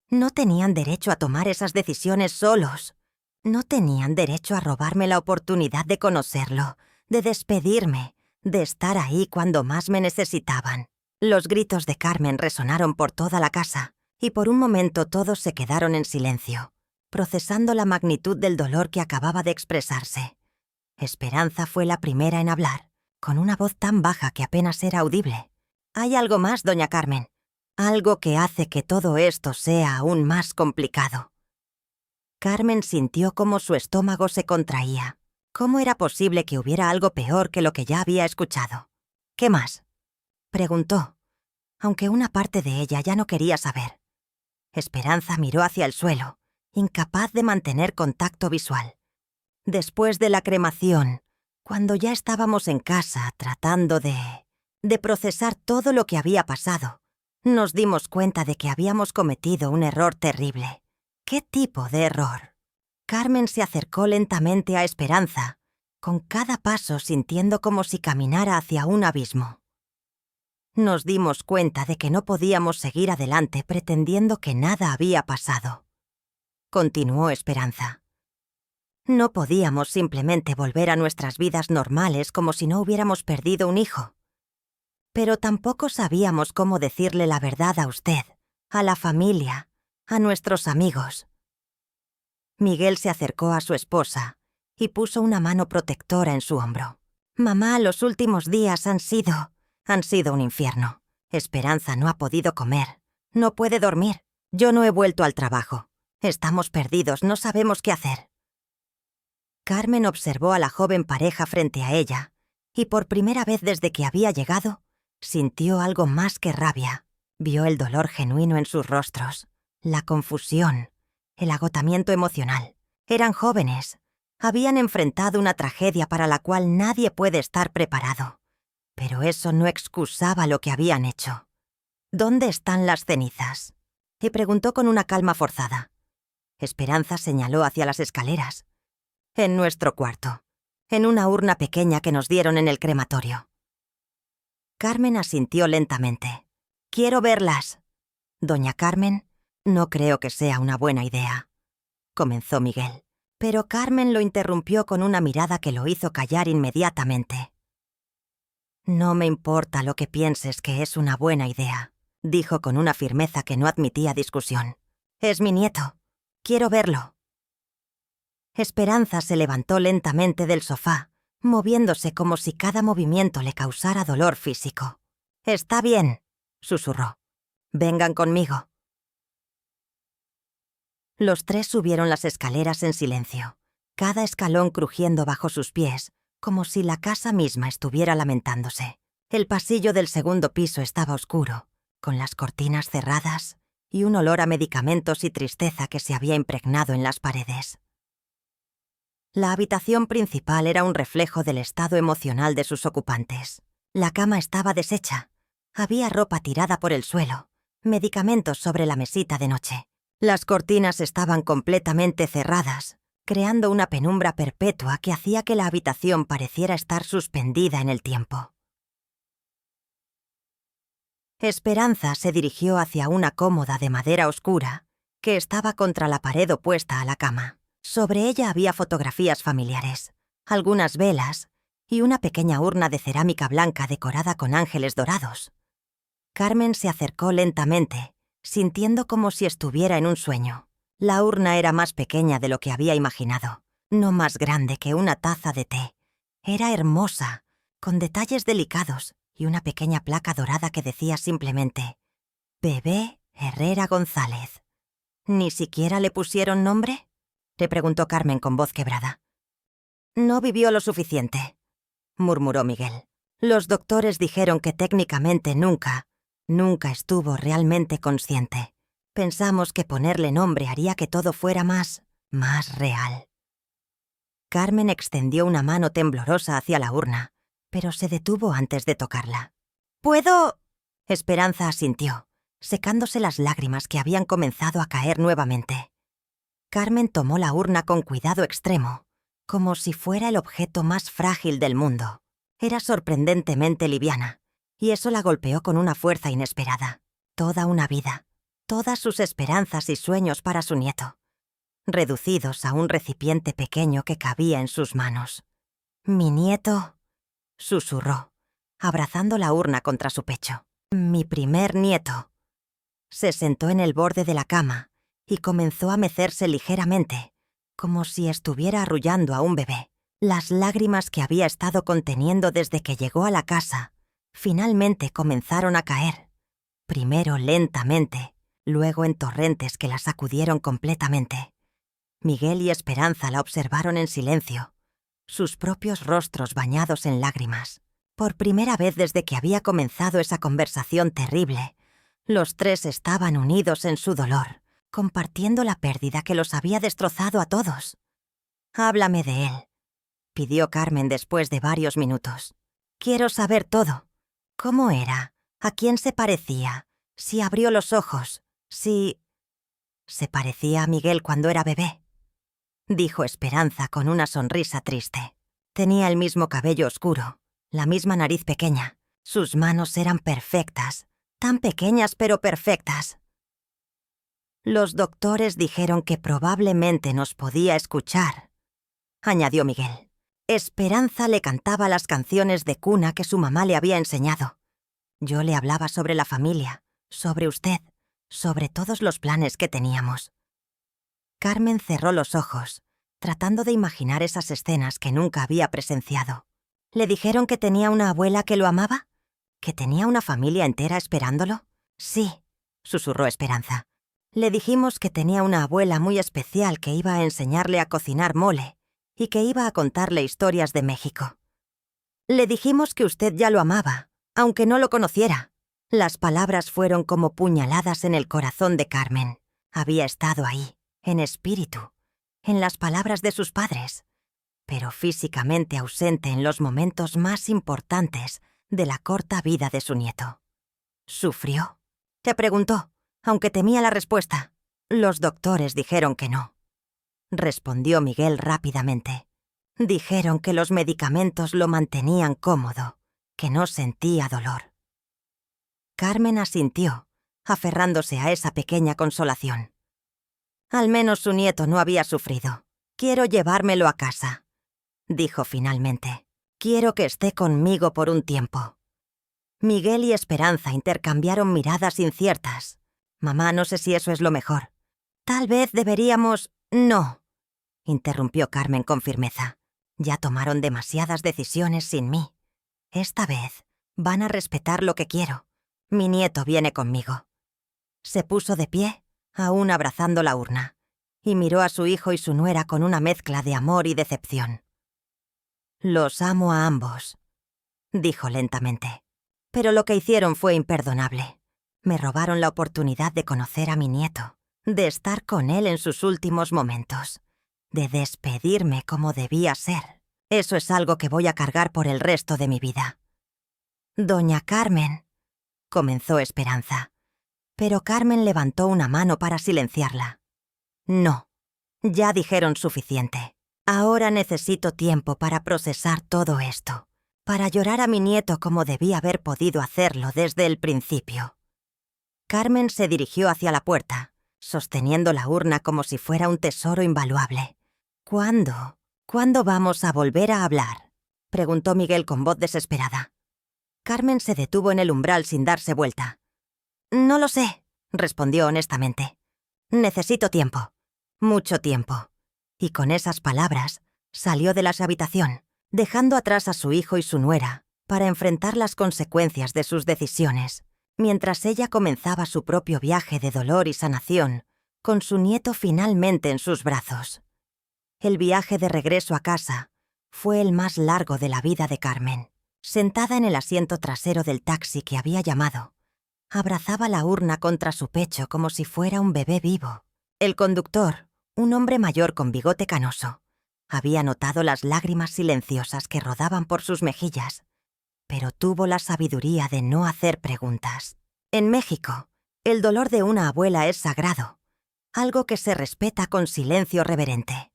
«No tenían derecho a tomar esas decisiones solos. No tenían derecho a robarme la oportunidad de conocerlo, de despedirme, de estar ahí cuando más me necesitaban». Los gritos de Carmen resonaron por toda la casa, y por un momento todos se quedaron en silencio. procesando la magnitud del dolor que acababa de expresarse. Esperanza fue la primera en hablar, con una voz tan baja que apenas era audible. «Hay algo más, doña Carmen. Algo que hace que todo esto sea aún más complicado». Carmen sintió cómo su estómago se contraía. ¿Cómo era posible que hubiera algo peor que lo que ya había escuchado? «¿Qué más?», preguntó, aunque una parte de ella ya no quería saber. Esperanza miró hacia el suelo, incapaz de mantener contacto visual. Después de la cremación, cuando ya estábamos en casa tratando de procesar todo lo que había pasado, nos dimos cuenta de que habíamos cometido un error terrible. ¿Qué tipo de error? Carmen se acercó lentamente a Esperanza, con cada paso sintiendo como si caminara hacia un abismo. Nos dimos cuenta de que no podíamos seguir adelante pretendiendo que nada había pasado. Continuó Esperanza. No podíamos simplemente volver a nuestras vidas normales como si no hubiéramos perdido un hijo. Pero tampoco sabíamos cómo decirle la verdad a usted, a la familia, a nuestros amigos. Miguel se acercó a su esposa y puso una mano protectora en su hombro. «Mamá, los últimos días han sido un infierno. Esperanza no ha podido comer, no puede dormir. Yo no he vuelto al trabajo. Estamos perdidos, no sabemos qué hacer». Carmen observó a la joven pareja frente a ella y por primera vez desde que había llegado, sintió algo más que rabia. Vio el dolor genuino en sus rostros, la confusión, el agotamiento emocional. Eran jóvenes, habían enfrentado una tragedia para la cual nadie puede estar preparado. Pero eso no excusaba lo que habían hecho. «¿Dónde están las cenizas?», y preguntó con una calma forzada. Esperanza señaló hacia las escaleras. «En nuestro cuarto, en una urna pequeña que nos dieron en el crematorio». Carmen asintió lentamente. «Quiero verlas». «Doña Carmen, no creo que sea una buena idea», comenzó Miguel. Pero Carmen lo interrumpió con una mirada que lo hizo callar inmediatamente. «No me importa lo que pienses que es una buena idea», dijo con una firmeza que no admitía discusión. «Es mi nieto. Quiero verlo». Esperanza se levantó lentamente del sofá, moviéndose como si cada movimiento le causara dolor físico. «Está bien», susurró. «Vengan conmigo». Los tres subieron las escaleras en silencio, cada escalón crujiendo bajo sus pies, como si la casa misma estuviera lamentándose. El pasillo del segundo piso estaba oscuro, con las cortinas cerradas y un olor a medicamentos y tristeza que se había impregnado en las paredes. La habitación principal era un reflejo del estado emocional de sus ocupantes. La cama estaba deshecha, había ropa tirada por el suelo, medicamentos sobre la mesita de noche. Las cortinas estaban completamente cerradas, creando una penumbra perpetua que hacía que la habitación pareciera estar suspendida en el tiempo. Esperanza se dirigió hacia una cómoda de madera oscura que estaba contra la pared opuesta a la cama. Sobre ella había fotografías familiares, algunas velas y una pequeña urna de cerámica blanca decorada con ángeles dorados. Carmen se acercó lentamente, sintiendo como si estuviera en un sueño. La urna era más pequeña de lo que había imaginado, no más grande que una taza de té. Era hermosa, con detalles delicados y una pequeña placa dorada que decía simplemente «Bebé Herrera González». ¿Ni siquiera le pusieron nombre?, le preguntó Carmen con voz quebrada. «No vivió lo suficiente», murmuró Miguel. «Los doctores dijeron que técnicamente nunca estuvo realmente consciente. Pensamos que ponerle nombre haría que todo fuera más real». Carmen extendió una mano temblorosa hacia la urna, pero se detuvo antes de tocarla. «¿Puedo...?» Esperanza asintió, secándose las lágrimas que habían comenzado a caer nuevamente. Carmen tomó la urna con cuidado extremo, como si fuera el objeto más frágil del mundo. Era sorprendentemente liviana, y eso la golpeó con una fuerza inesperada. Toda una vida, todas sus esperanzas y sueños para su nieto, reducidos a un recipiente pequeño que cabía en sus manos. «Mi nieto», susurró, abrazando la urna contra su pecho. «Mi primer nieto». Se sentó en el borde de la cama y comenzó a mecerse ligeramente, como si estuviera arrullando a un bebé. Las lágrimas que había estado conteniendo desde que llegó a la casa finalmente comenzaron a caer, primero lentamente, luego en torrentes que la sacudieron completamente. Miguel y Esperanza la observaron en silencio, sus propios rostros bañados en lágrimas. Por primera vez desde que había comenzado esa conversación terrible, los tres estaban unidos en su dolor, compartiendo la pérdida que los había destrozado a todos. «Háblame de él», pidió Carmen después de varios minutos. «Quiero saber todo. ¿Cómo era? ¿A quién se parecía? Si abrió los ojos. Si...» «Se parecía a Miguel cuando era bebé», dijo Esperanza con una sonrisa triste. Tenía el mismo cabello oscuro, la misma nariz pequeña. Sus manos eran perfectas, tan pequeñas pero perfectas. «Los doctores dijeron que probablemente nos podía escuchar», añadió Miguel. Esperanza le cantaba las canciones de cuna que su mamá le había enseñado. Yo le hablaba sobre la familia, sobre usted, sobre todos los planes que teníamos. Carmen cerró los ojos, tratando de imaginar esas escenas que nunca había presenciado. ¿Le dijeron que tenía una abuela que lo amaba? ¿Que tenía una familia entera esperándolo? Sí, susurró Esperanza. Le dijimos que tenía una abuela muy especial que iba a enseñarle a cocinar mole y que iba a contarle historias de México. Le dijimos que usted ya lo amaba, aunque no lo conociera. Las palabras fueron como puñaladas en el corazón de Carmen. Había estado ahí, en espíritu, en las palabras de sus padres, pero físicamente ausente en los momentos más importantes de la corta vida de su nieto. ¿Sufrió?, se preguntó, aunque temía la respuesta. Los doctores dijeron que no, respondió Miguel rápidamente. Dijeron que los medicamentos lo mantenían cómodo, que no sentía dolor. Carmen asintió, aferrándose a esa pequeña consolación. Al menos su nieto no había sufrido. Quiero llevármelo a casa, dijo finalmente. Quiero que esté conmigo por un tiempo. Miguel y Esperanza intercambiaron miradas inciertas. Mamá, no sé si eso es lo mejor. Tal vez deberíamos... No, interrumpió Carmen con firmeza. Ya tomaron demasiadas decisiones sin mí. Esta vez van a respetar lo que quiero. Mi nieto viene conmigo. Se puso de pie, aún abrazando la urna, y miró a su hijo y su nuera con una mezcla de amor y decepción. «Los amo a ambos», dijo lentamente. «Pero lo que hicieron fue imperdonable. Me robaron la oportunidad de conocer a mi nieto, de estar con él en sus últimos momentos, de despedirme como debía ser. Eso es algo que voy a cargar por el resto de mi vida». «Doña Carmen», comenzó Esperanza, pero Carmen levantó una mano para silenciarla. «No, ya dijeron suficiente. Ahora necesito tiempo para procesar todo esto, para llorar a mi nieto como debí haber podido hacerlo desde el principio». Carmen se dirigió hacia la puerta, sosteniendo la urna como si fuera un tesoro invaluable. ¿Cuándo vamos a volver a hablar?, preguntó Miguel con voz desesperada. Carmen se detuvo en el umbral sin darse vuelta. «No lo sé», respondió honestamente. «Necesito tiempo, mucho tiempo». Y con esas palabras salió de la habitación, dejando atrás a su hijo y su nuera para enfrentar las consecuencias de sus decisiones, mientras ella comenzaba su propio viaje de dolor y sanación, con su nieto finalmente en sus brazos. El viaje de regreso a casa fue el más largo de la vida de Carmen. Sentada en el asiento trasero del taxi que había llamado, abrazaba la urna contra su pecho como si fuera un bebé vivo. El conductor, un hombre mayor con bigote canoso, había notado las lágrimas silenciosas que rodaban por sus mejillas, pero tuvo la sabiduría de no hacer preguntas. En México, el dolor de una abuela es sagrado, algo que se respeta con silencio reverente.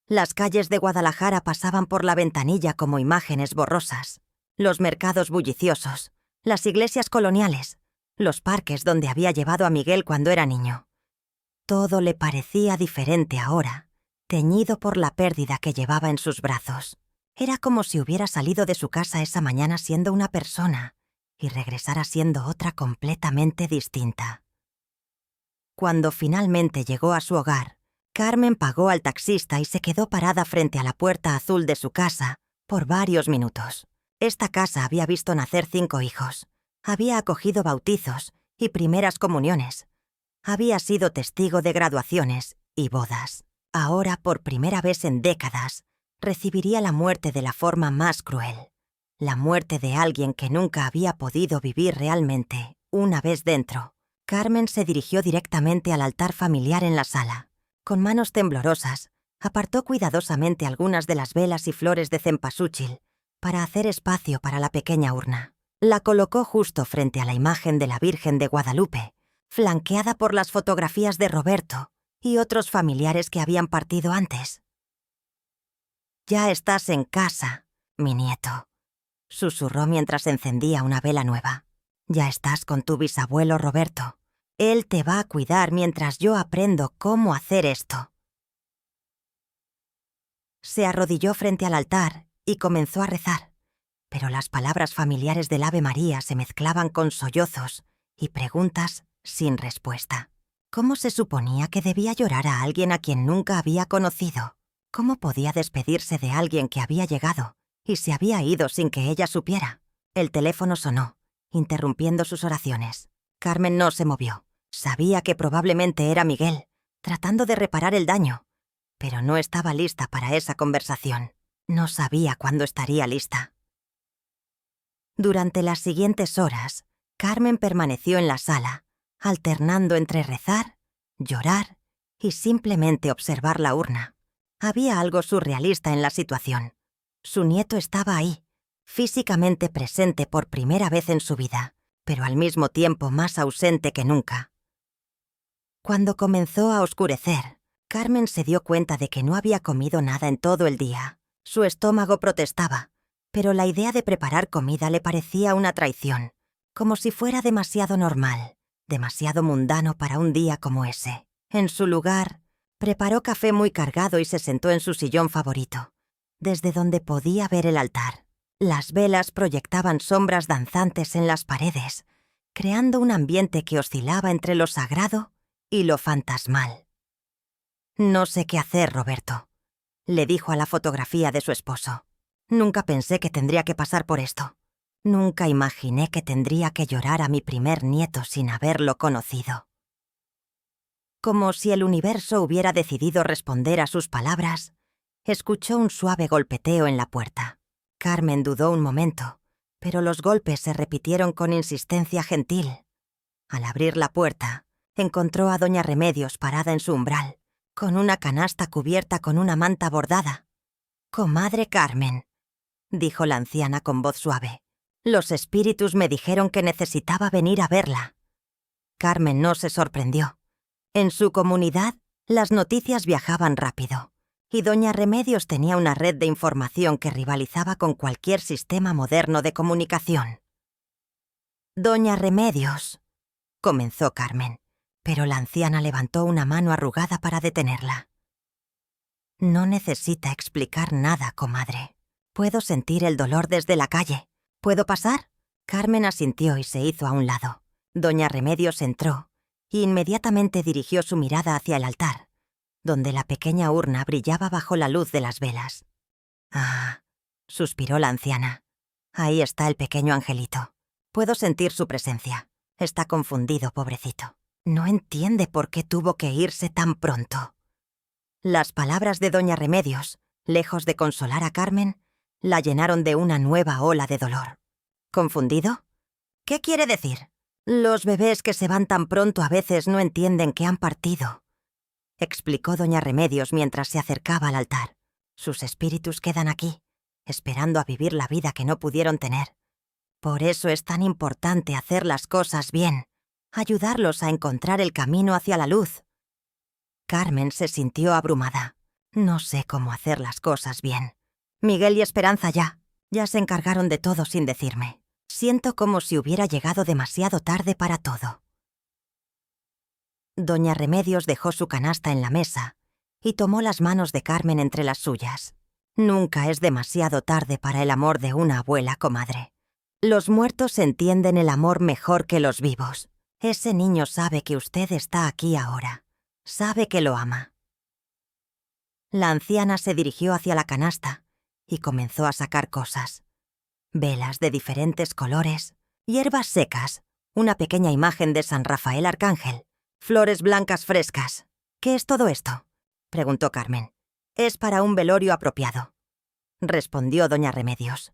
Las calles de Guadalajara pasaban por la ventanilla como imágenes borrosas. Los mercados bulliciosos, las iglesias coloniales, los parques donde había llevado a Miguel cuando era niño. Todo le parecía diferente ahora, teñido por la pérdida que llevaba en sus brazos. Era como si hubiera salido de su casa esa mañana siendo una persona y regresara siendo otra completamente distinta. Cuando finalmente llegó a su hogar, Carmen pagó al taxista y se quedó parada frente a la puerta azul de su casa por varios minutos. Esta casa había visto nacer 5 hijos. Había acogido bautizos y primeras comuniones. Había sido testigo de graduaciones y bodas. Ahora, por primera vez en décadas, recibiría la muerte de la forma más cruel. La muerte de alguien que nunca había podido vivir realmente. Una vez dentro, Carmen se dirigió directamente al altar familiar en la sala. Con manos temblorosas, apartó cuidadosamente algunas de las velas y flores de cempasúchil para hacer espacio para la pequeña urna. La colocó justo frente a la imagen de la Virgen de Guadalupe, flanqueada por las fotografías de Roberto y otros familiares que habían partido antes. «Ya estás en casa, mi nieto», susurró mientras encendía una vela nueva. «Ya estás con tu bisabuelo Roberto. Él te va a cuidar mientras yo aprendo cómo hacer esto». Se arrodilló frente al altar y comenzó a rezar, pero las palabras familiares del Ave María se mezclaban con sollozos y preguntas sin respuesta. ¿Cómo se suponía que debía llorar a alguien a quien nunca había conocido? ¿Cómo podía despedirse de alguien que había llegado y se había ido sin que ella supiera? El teléfono sonó, interrumpiendo sus oraciones. Carmen no se movió. Sabía que probablemente era Miguel, tratando de reparar el daño, pero no estaba lista para esa conversación. No sabía cuándo estaría lista. Durante las siguientes horas, Carmen permaneció en la sala, alternando entre rezar, llorar y simplemente observar la urna. Había algo surrealista en la situación. Su nieto estaba ahí, físicamente presente por primera vez en su vida, pero al mismo tiempo más ausente que nunca. Cuando comenzó a oscurecer, Carmen se dio cuenta de que no había comido nada en todo el día. Su estómago protestaba, pero la idea de preparar comida le parecía una traición, como si fuera demasiado normal, demasiado mundano para un día como ese. En su lugar, preparó café muy cargado y se sentó en su sillón favorito, desde donde podía ver el altar. Las velas proyectaban sombras danzantes en las paredes, creando un ambiente que oscilaba entre lo sagrado y lo fantasmal. «No sé qué hacer, Roberto», le dijo a la fotografía de su esposo. «Nunca pensé que tendría que pasar por esto. Nunca imaginé que tendría que llorar a mi primer nieto sin haberlo conocido». Como si el universo hubiera decidido responder a sus palabras, escuchó un suave golpeteo en la puerta. Carmen dudó un momento, pero los golpes se repitieron con insistencia gentil. Al abrir la puerta, encontró a doña Remedios parada en su umbral, con una canasta cubierta con una manta bordada. «Comadre Carmen», dijo la anciana con voz suave, «los espíritus me dijeron que necesitaba venir a verla». Carmen no se sorprendió. En su comunidad, las noticias viajaban rápido, y doña Remedios tenía una red de información que rivalizaba con cualquier sistema moderno de comunicación. «Doña Remedios», comenzó Carmen, pero la anciana levantó una mano arrugada para detenerla. «No necesita explicar nada, comadre. Puedo sentir el dolor desde la calle. ¿Puedo pasar?» Carmen asintió y se hizo a un lado. Doña Remedios entró y inmediatamente dirigió su mirada hacia el altar, donde la pequeña urna brillaba bajo la luz de las velas. «Ah», suspiró la anciana. «Ahí está el pequeño angelito. Puedo sentir su presencia. Está confundido, pobrecito. No entiende por qué tuvo que irse tan pronto». Las palabras de doña Remedios, lejos de consolar a Carmen, la llenaron de una nueva ola de dolor. ¿Confundido? ¿Qué quiere decir? «Los bebés que se van tan pronto a veces no entienden que han partido», explicó doña Remedios mientras se acercaba al altar. «Sus espíritus quedan aquí, esperando a vivir la vida que no pudieron tener. Por eso es tan importante hacer las cosas bien, ayudarlos a encontrar el camino hacia la luz». Carmen se sintió abrumada. «No sé cómo hacer las cosas bien. Miguel y Esperanza ya se encargaron de todo sin decirme. Siento como si hubiera llegado demasiado tarde para todo». Doña Remedios dejó su canasta en la mesa y tomó las manos de Carmen entre las suyas. «Nunca es demasiado tarde para el amor de una abuela, comadre. Los muertos entienden el amor mejor que los vivos. Ese niño sabe que usted está aquí ahora. Sabe que lo ama. La anciana se dirigió hacia la canasta y comenzó a sacar cosas. Velas de diferentes colores, hierbas secas, una pequeña imagen de San Rafael Arcángel, flores blancas frescas. ¿Qué es todo esto?, preguntó Carmen. Es para un velorio apropiado, respondió doña Remedios.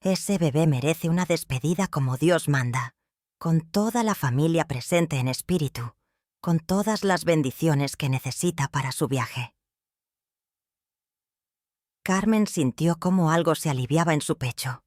Ese bebé merece una despedida como Dios manda, con toda la familia presente en espíritu, con todas las bendiciones que necesita para su viaje. Carmen sintió cómo algo se aliviaba en su pecho.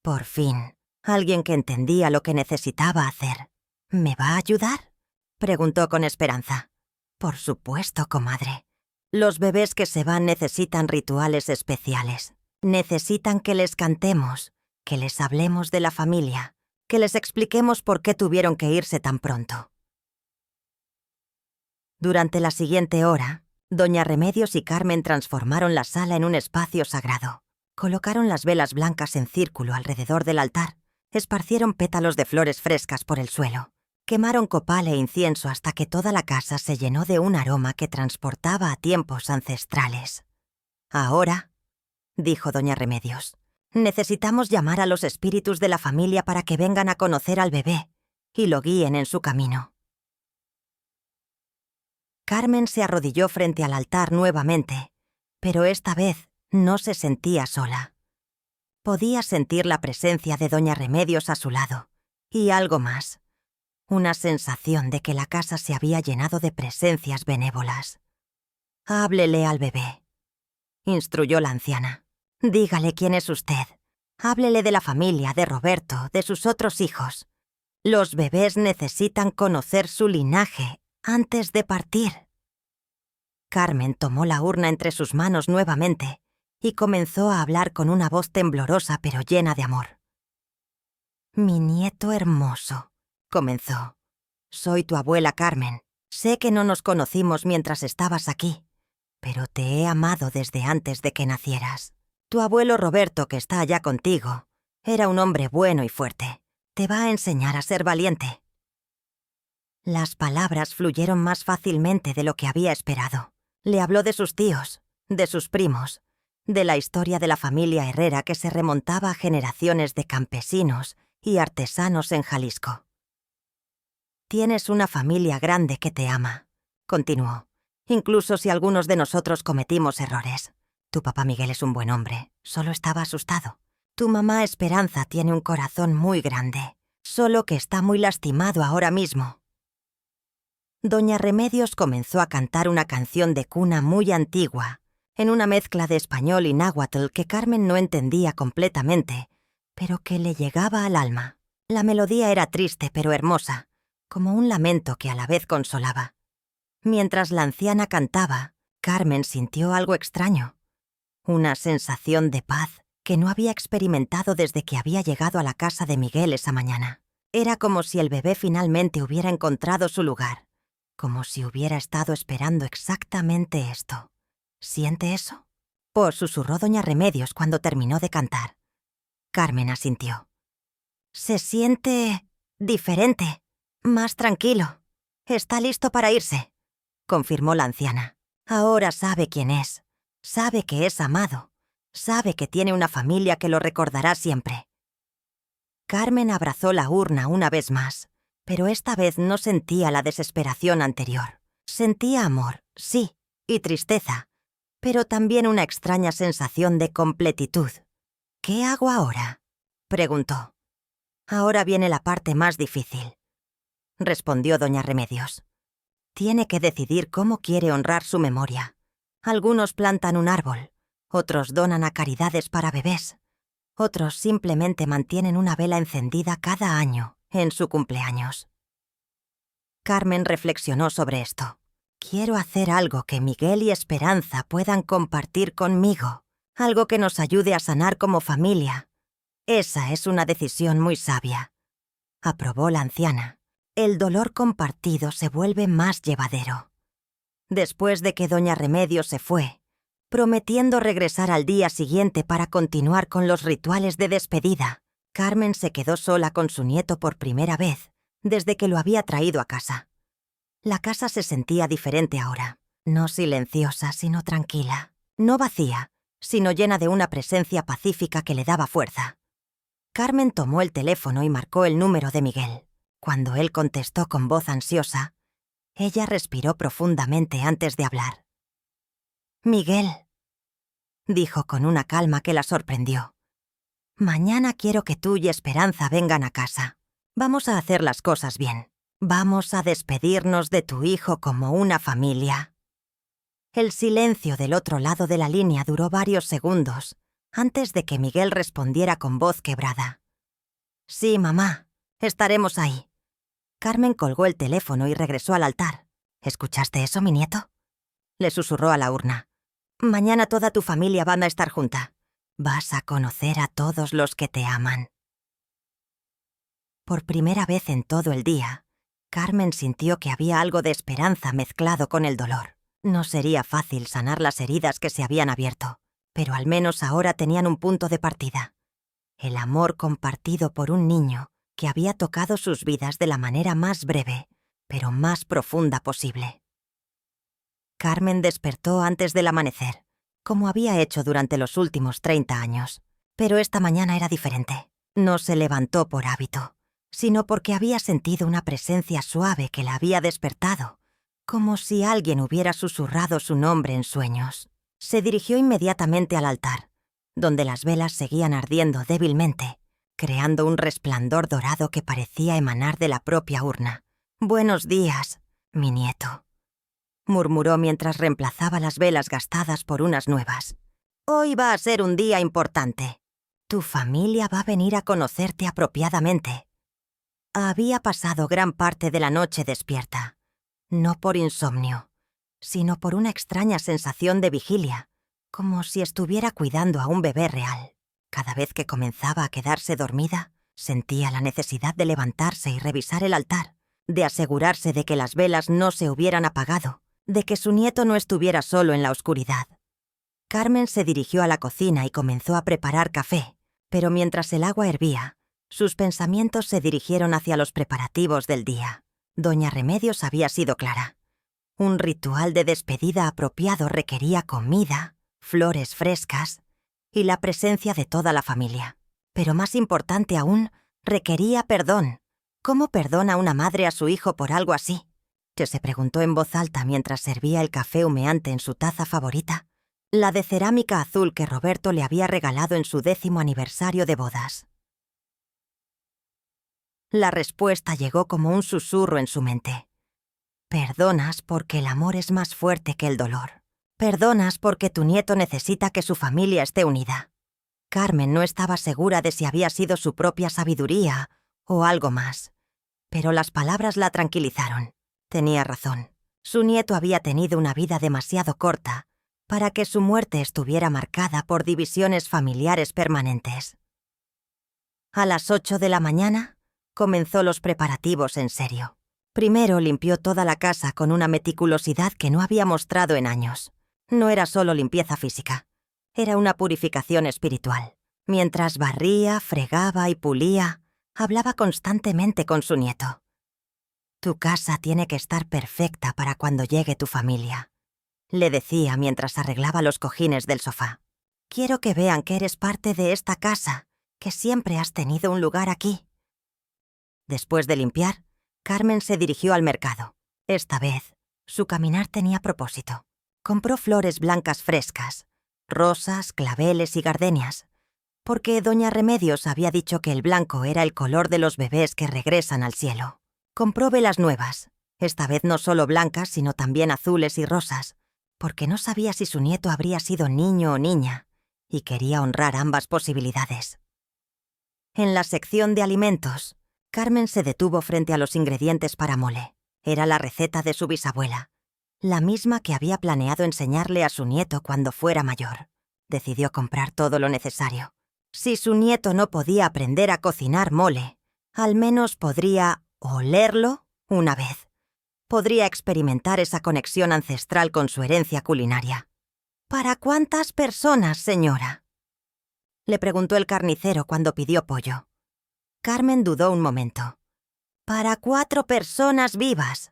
Por fin, alguien que entendía lo que necesitaba hacer. ¿Me va a ayudar?, preguntó con esperanza. Por supuesto, comadre. Los bebés que se van necesitan rituales especiales. Necesitan que les cantemos, que les hablemos de la familia, que les expliquemos por qué tuvieron que irse tan pronto. Durante la siguiente hora, doña Remedios y Carmen transformaron la sala en un espacio sagrado. Colocaron las velas blancas en círculo alrededor del altar, esparcieron pétalos de flores frescas por el suelo, quemaron copal e incienso hasta que toda la casa se llenó de un aroma que transportaba a tiempos ancestrales. Ahora, dijo doña Remedios, necesitamos llamar a los espíritus de la familia para que vengan a conocer al bebé y lo guíen en su camino. Carmen se arrodilló frente al altar nuevamente, pero esta vez no se sentía sola. Podía sentir la presencia de doña Remedios a su lado, y algo más, una sensación de que la casa se había llenado de presencias benévolas. «Háblele al bebé», instruyó la anciana. «Dígale quién es usted. Háblele de la familia, de Roberto, de sus otros hijos. Los bebés necesitan conocer su linaje antes de partir». Carmen tomó la urna entre sus manos nuevamente y comenzó a hablar con una voz temblorosa pero llena de amor. «Mi nieto hermoso», comenzó. «Soy tu abuela Carmen. Sé que no nos conocimos mientras estabas aquí, pero te he amado desde antes de que nacieras. Tu abuelo Roberto, que está allá contigo, era un hombre bueno y fuerte. Te va a enseñar a ser valiente». Las palabras fluyeron más fácilmente de lo que había esperado. Le habló de sus tíos, de sus primos, de la historia de la familia Herrera que se remontaba a generaciones de campesinos y artesanos en Jalisco. «Tienes una familia grande que te ama», continuó, «incluso si algunos de nosotros cometimos errores. Tu papá Miguel es un buen hombre, solo estaba asustado. Tu mamá Esperanza tiene un corazón muy grande, solo que está muy lastimado ahora mismo». Doña Remedios comenzó a cantar una canción de cuna muy antigua, en una mezcla de español y náhuatl que Carmen no entendía completamente, pero que le llegaba al alma. La melodía era triste pero hermosa, como un lamento que a la vez consolaba. Mientras la anciana cantaba, Carmen sintió algo extraño, una sensación de paz que no había experimentado desde que había llegado a la casa de Miguel esa mañana. Era como si el bebé finalmente hubiera encontrado su lugar, como si hubiera estado esperando exactamente esto. ¿Siente eso?, susurró doña Remedios cuando terminó de cantar. Carmen asintió. «Se siente diferente, más tranquilo. Está listo para irse», confirmó la anciana. «Ahora sabe quién es. Sabe que es amado. Sabe que tiene una familia que lo recordará siempre». Carmen abrazó la urna una vez más, pero esta vez no sentía la desesperación anterior. Sentía amor, sí, y tristeza, pero también una extraña sensación de completitud. «¿Qué hago ahora?», preguntó. «Ahora viene la parte más difícil», respondió doña Remedios. «Tiene que decidir cómo quiere honrar su memoria. Algunos plantan un árbol, otros donan a caridades para bebés, otros simplemente mantienen una vela encendida cada año en su cumpleaños». Carmen reflexionó sobre esto. «Quiero hacer algo que Miguel y Esperanza puedan compartir conmigo, algo que nos ayude a sanar como familia. Esa es una decisión muy sabia», aprobó la anciana. «El dolor compartido se vuelve más llevadero». Después de que doña Remedios se fue, prometiendo regresar al día siguiente para continuar con los rituales de despedida, Carmen se quedó sola con su nieto por primera vez, desde que lo había traído a casa. La casa se sentía diferente ahora, no silenciosa, sino tranquila, no vacía, sino llena de una presencia pacífica que le daba fuerza. Carmen tomó el teléfono y marcó el número de Miguel. Cuando él contestó con voz ansiosa, ella respiró profundamente antes de hablar. «Miguel», dijo con una calma que la sorprendió. «Mañana quiero que tú y Esperanza vengan a casa. Vamos a hacer las cosas bien. Vamos a despedirnos de tu hijo como una familia». El silencio del otro lado de la línea duró varios segundos, antes de que Miguel respondiera con voz quebrada. «Sí, mamá, estaremos ahí». Carmen colgó el teléfono y regresó al altar. «¿Escuchaste eso, mi nieto?», le susurró a la urna. «Mañana toda tu familia van a estar junta. Vas a conocer a todos los que te aman». Por primera vez en todo el día, Carmen sintió que había algo de esperanza mezclado con el dolor. No sería fácil sanar las heridas que se habían abierto, pero al menos ahora tenían un punto de partida. El amor compartido por un niño que había tocado sus vidas de la manera más breve, pero más profunda posible. Carmen despertó antes del amanecer, como había hecho durante los últimos 30 años. Pero esta mañana era diferente. No se levantó por hábito, sino porque había sentido una presencia suave que la había despertado, como si alguien hubiera susurrado su nombre en sueños. Se dirigió inmediatamente al altar, donde las velas seguían ardiendo débilmente, creando un resplandor dorado que parecía emanar de la propia urna. «Buenos días, mi nieto», murmuró mientras reemplazaba las velas gastadas por unas nuevas. «Hoy va a ser un día importante. Tu familia va a venir a conocerte apropiadamente». Había pasado gran parte de la noche despierta, no por insomnio, sino por una extraña sensación de vigilia, como si estuviera cuidando a un bebé real. Cada vez que comenzaba a quedarse dormida, sentía la necesidad de levantarse y revisar el altar, de asegurarse de que las velas no se hubieran apagado, de que su nieto no estuviera solo en la oscuridad. Carmen se dirigió a la cocina y comenzó a preparar café, pero mientras el agua hervía, sus pensamientos se dirigieron hacia los preparativos del día. Doña Remedios había sido clara. Un ritual de despedida apropiado requería comida, flores frescas y la presencia de toda la familia. Pero más importante aún, requería perdón. ¿Cómo perdona una madre a su hijo por algo así?, se preguntó en voz alta mientras servía el café humeante en su taza favorita, la de cerámica azul que Roberto le había regalado en su 10º aniversario de bodas. La respuesta llegó como un susurro en su mente. Perdonas porque el amor es más fuerte que el dolor. Perdonas porque tu nieto necesita que su familia esté unida. Carmen no estaba segura de si había sido su propia sabiduría o algo más, pero las palabras la tranquilizaron. Tenía razón. Su nieto había tenido una vida demasiado corta para que su muerte estuviera marcada por divisiones familiares permanentes. A las 8 de la mañana, comenzó los preparativos en serio. Primero limpió toda la casa con una meticulosidad que no había mostrado en años. No era solo limpieza física, era una purificación espiritual. Mientras barría, fregaba y pulía, hablaba constantemente con su nieto. «Tu casa tiene que estar perfecta para cuando llegue tu familia», le decía mientras arreglaba los cojines del sofá. «Quiero que vean que eres parte de esta casa, que siempre has tenido un lugar aquí». Después de limpiar, Carmen se dirigió al mercado. Esta vez, su caminar tenía propósito. Compró flores blancas frescas, rosas, claveles y gardenias, porque doña Remedios había dicho que el blanco era el color de los bebés que regresan al cielo. Compró velas nuevas, esta vez no solo blancas, sino también azules y rosas, porque no sabía si su nieto habría sido niño o niña, y quería honrar ambas posibilidades. En la sección de alimentos, Carmen se detuvo frente a los ingredientes para mole. Era la receta de su bisabuela, la misma que había planeado enseñarle a su nieto cuando fuera mayor. Decidió comprar todo lo necesario. Si su nieto no podía aprender a cocinar mole, al menos podría olerlo una vez. Podría experimentar esa conexión ancestral con su herencia culinaria. «¿Para cuántas personas, señora?», le preguntó el carnicero cuando pidió pollo. Carmen dudó un momento. «Para 4 personas vivas»,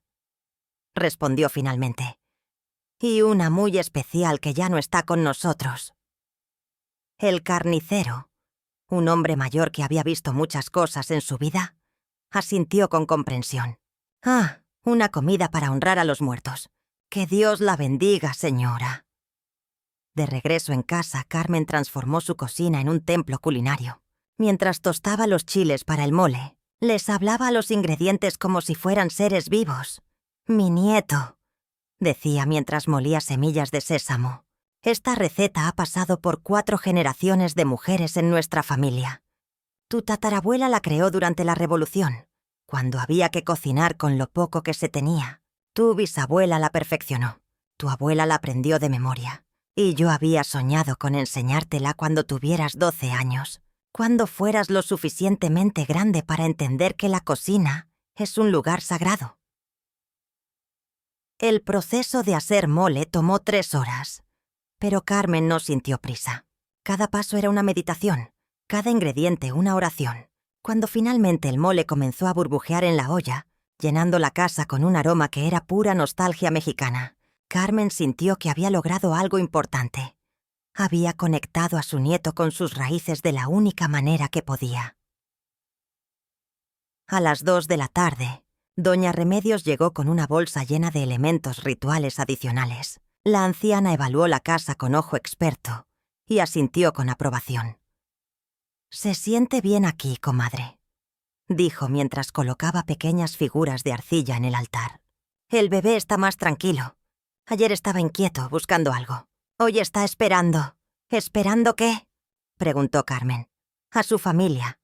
respondió finalmente. «Y una muy especial que ya no está con nosotros». El carnicero, un hombre mayor que había visto muchas cosas en su vida, asintió con comprensión. «Ah, una comida para honrar a los muertos. Que Dios la bendiga, señora». De regreso en casa, Carmen transformó su cocina en un templo culinario. Mientras tostaba los chiles para el mole, les hablaba a los ingredientes como si fueran seres vivos. «Mi nieto», decía mientras molía semillas de sésamo. «Esta receta ha pasado por 4 generaciones de mujeres en nuestra familia. Tu tatarabuela la creó durante la Revolución, cuando había que cocinar con lo poco que se tenía. Tu bisabuela la perfeccionó. Tu abuela la aprendió de memoria. Y yo había soñado con enseñártela cuando tuvieras 12 años, cuando fueras lo suficientemente grande para entender que la cocina es un lugar sagrado». El proceso de hacer mole tomó 3 horas, pero Carmen no sintió prisa. Cada paso era una meditación, cada ingrediente una oración. Cuando finalmente el mole comenzó a burbujear en la olla, llenando la casa con un aroma que era pura nostalgia mexicana, Carmen sintió que había logrado algo importante. Había conectado a su nieto con sus raíces de la única manera que podía. A las 2 de la tarde, doña Remedios llegó con una bolsa llena de elementos rituales adicionales. La anciana evaluó la casa con ojo experto y asintió con aprobación. «Se siente bien aquí, comadre», dijo mientras colocaba pequeñas figuras de arcilla en el altar. «El bebé está más tranquilo. Ayer estaba inquieto, buscando algo. Hoy está esperando». «¿Esperando qué?», preguntó Carmen. «A su familia»,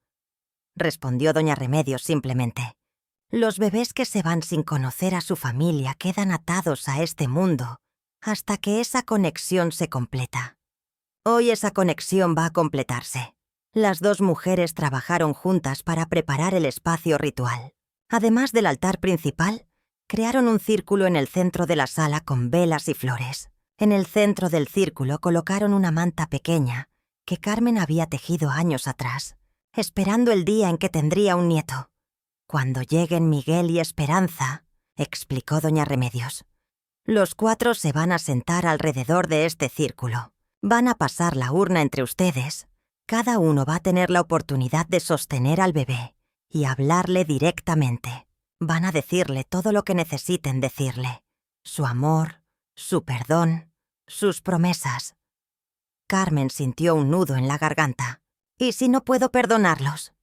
respondió doña Remedios simplemente. «Los bebés que se van sin conocer a su familia quedan atados a este mundo hasta que esa conexión se completa. Hoy esa conexión va a completarse». Las 2 mujeres trabajaron juntas para preparar el espacio ritual. Además del altar principal, crearon un círculo en el centro de la sala con velas y flores. En el centro del círculo colocaron una manta pequeña que Carmen había tejido años atrás, esperando el día en que tendría un nieto. «Cuando lleguen Miguel y Esperanza», explicó doña Remedios, «los 4 se van a sentar alrededor de este círculo. Van a pasar la urna entre ustedes. Cada uno va a tener la oportunidad de sostener al bebé y hablarle directamente. Van a decirle todo lo que necesiten decirle. Su amor, su perdón, sus promesas». Carmen sintió un nudo en la garganta. «¿Y si no puedo perdonarlos?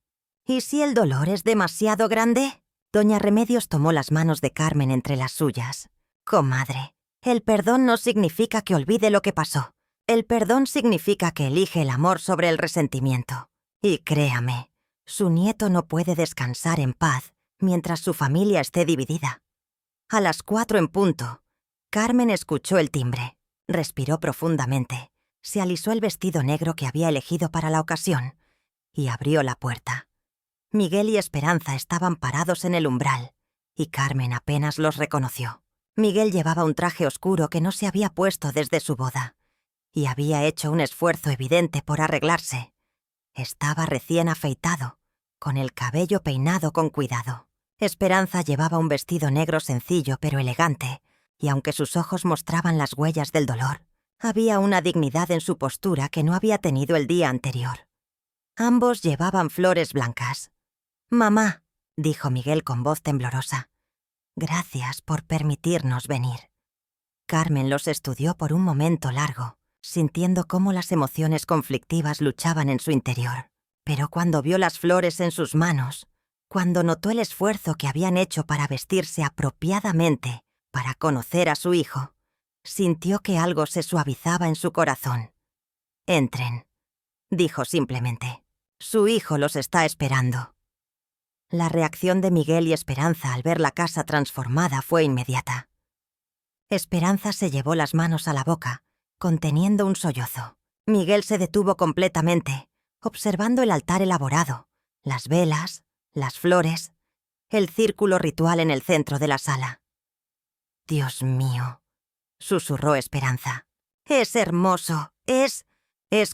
¿Y si el dolor es demasiado grande?». Doña Remedios tomó las manos de Carmen entre las suyas. «Comadre, el perdón no significa que olvide lo que pasó. El perdón significa que elige el amor sobre el resentimiento. Y créame, su nieto no puede descansar en paz mientras su familia esté dividida». A las 4 en punto, Carmen escuchó el timbre, respiró profundamente, se alisó el vestido negro que había elegido para la ocasión y abrió la puerta. Miguel y Esperanza estaban parados en el umbral y Carmen apenas los reconoció. Miguel llevaba un traje oscuro que no se había puesto desde su boda y había hecho un esfuerzo evidente por arreglarse. Estaba recién afeitado, con el cabello peinado con cuidado. Esperanza llevaba un vestido negro sencillo pero elegante, y aunque sus ojos mostraban las huellas del dolor, había una dignidad en su postura que no había tenido el día anterior. Ambos llevaban flores blancas. «Mamá», dijo Miguel con voz temblorosa, «gracias por permitirnos venir». Carmen los estudió por un momento largo, sintiendo cómo las emociones conflictivas luchaban en su interior. Pero cuando vio las flores en sus manos, cuando notó el esfuerzo que habían hecho para vestirse apropiadamente para conocer a su hijo, sintió que algo se suavizaba en su corazón. «Entren», dijo simplemente. «Su hijo los está esperando». La reacción de Miguel y Esperanza al ver la casa transformada fue inmediata. Esperanza se llevó las manos a la boca, conteniendo un sollozo. Miguel se detuvo completamente, observando el altar elaborado, las velas, las flores, el círculo ritual en el centro de la sala. «Dios mío», susurró Esperanza. «Es hermoso, es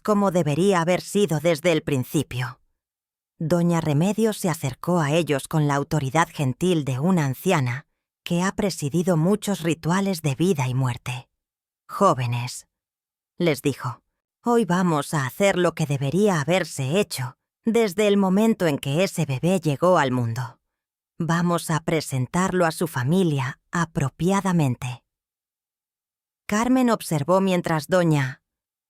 como debería haber sido desde el principio». Doña Remedios se acercó a ellos con la autoridad gentil de una anciana que ha presidido muchos rituales de vida y muerte. «Jóvenes», les dijo, «hoy vamos a hacer lo que debería haberse hecho desde el momento en que ese bebé llegó al mundo. Vamos a presentarlo a su familia apropiadamente». Carmen observó mientras Doña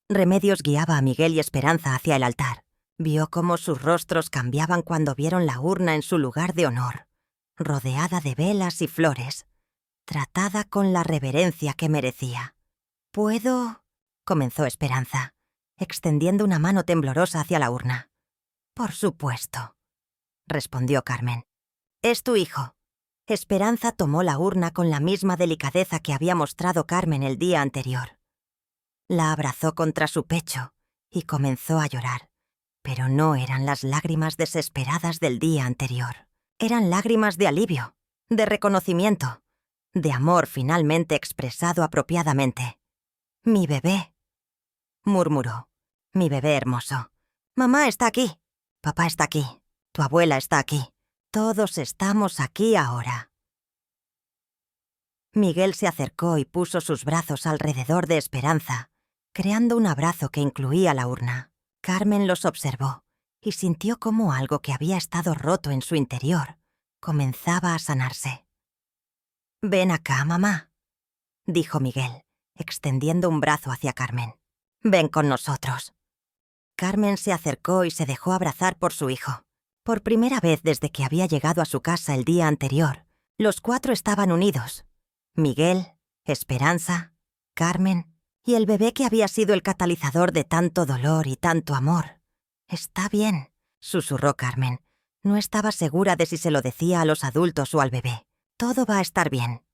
Remedios guiaba a Miguel y Esperanza hacia el altar. Vio cómo sus rostros cambiaban cuando vieron la urna en su lugar de honor, rodeada de velas y flores, tratada con la reverencia que merecía. «¿Puedo?», comenzó Esperanza, extendiendo una mano temblorosa hacia la urna. «Por supuesto», respondió Carmen. «Es tu hijo». Esperanza tomó la urna con la misma delicadeza que había mostrado Carmen el día anterior. La abrazó contra su pecho y comenzó a llorar. Pero no eran las lágrimas desesperadas del día anterior. Eran lágrimas de alivio, de reconocimiento, de amor finalmente expresado apropiadamente. «Mi bebé», murmuró, «mi bebé hermoso. Mamá está aquí, papá está aquí, tu abuela está aquí. Todos estamos aquí ahora». Miguel se acercó y puso sus brazos alrededor de Esperanza, creando un abrazo que incluía la urna. Carmen los observó y sintió cómo algo que había estado roto en su interior comenzaba a sanarse. «Ven acá, mamá», dijo Miguel, extendiendo un brazo hacia Carmen. «Ven con nosotros». Carmen se acercó y se dejó abrazar por su hijo. Por primera vez desde que había llegado a su casa el día anterior, los cuatro estaban unidos. Miguel, Esperanza, Carmen y el bebé que había sido el catalizador de tanto dolor y tanto amor. «Está bien», susurró Carmen. No estaba segura de si se lo decía a los adultos o al bebé. «Todo va a estar bien».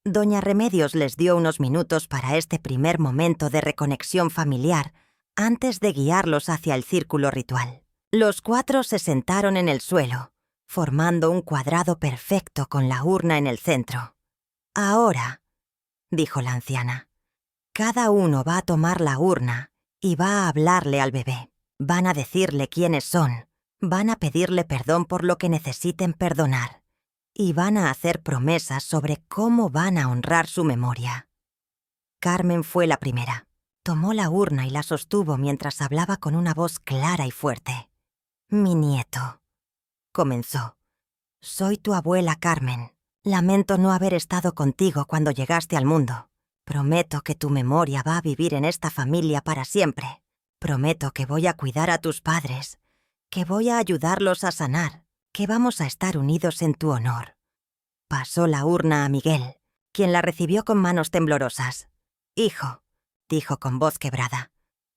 Doña Remedios les dio unos minutos para este primer momento de reconexión familiar antes de guiarlos hacia el círculo ritual. Los cuatro se sentaron en el suelo, formando un cuadrado perfecto con la urna en el centro. «Ahora», dijo la anciana, «cada uno va a tomar la urna y va a hablarle al bebé. Van a decirle quiénes son, van a pedirle perdón por lo que necesiten perdonar y van a hacer promesas sobre cómo van a honrar su memoria». Carmen fue la primera. Tomó la urna y la sostuvo mientras hablaba con una voz clara y fuerte. «Mi nieto», comenzó, «soy tu abuela Carmen. Lamento no haber estado contigo cuando llegaste al mundo. Prometo que tu memoria va a vivir en esta familia para siempre. Prometo que voy a cuidar a tus padres, que voy a ayudarlos a sanar, que vamos a estar unidos en tu honor». Pasó la urna a Miguel, quien la recibió con manos temblorosas. «Hijo», dijo con voz quebrada,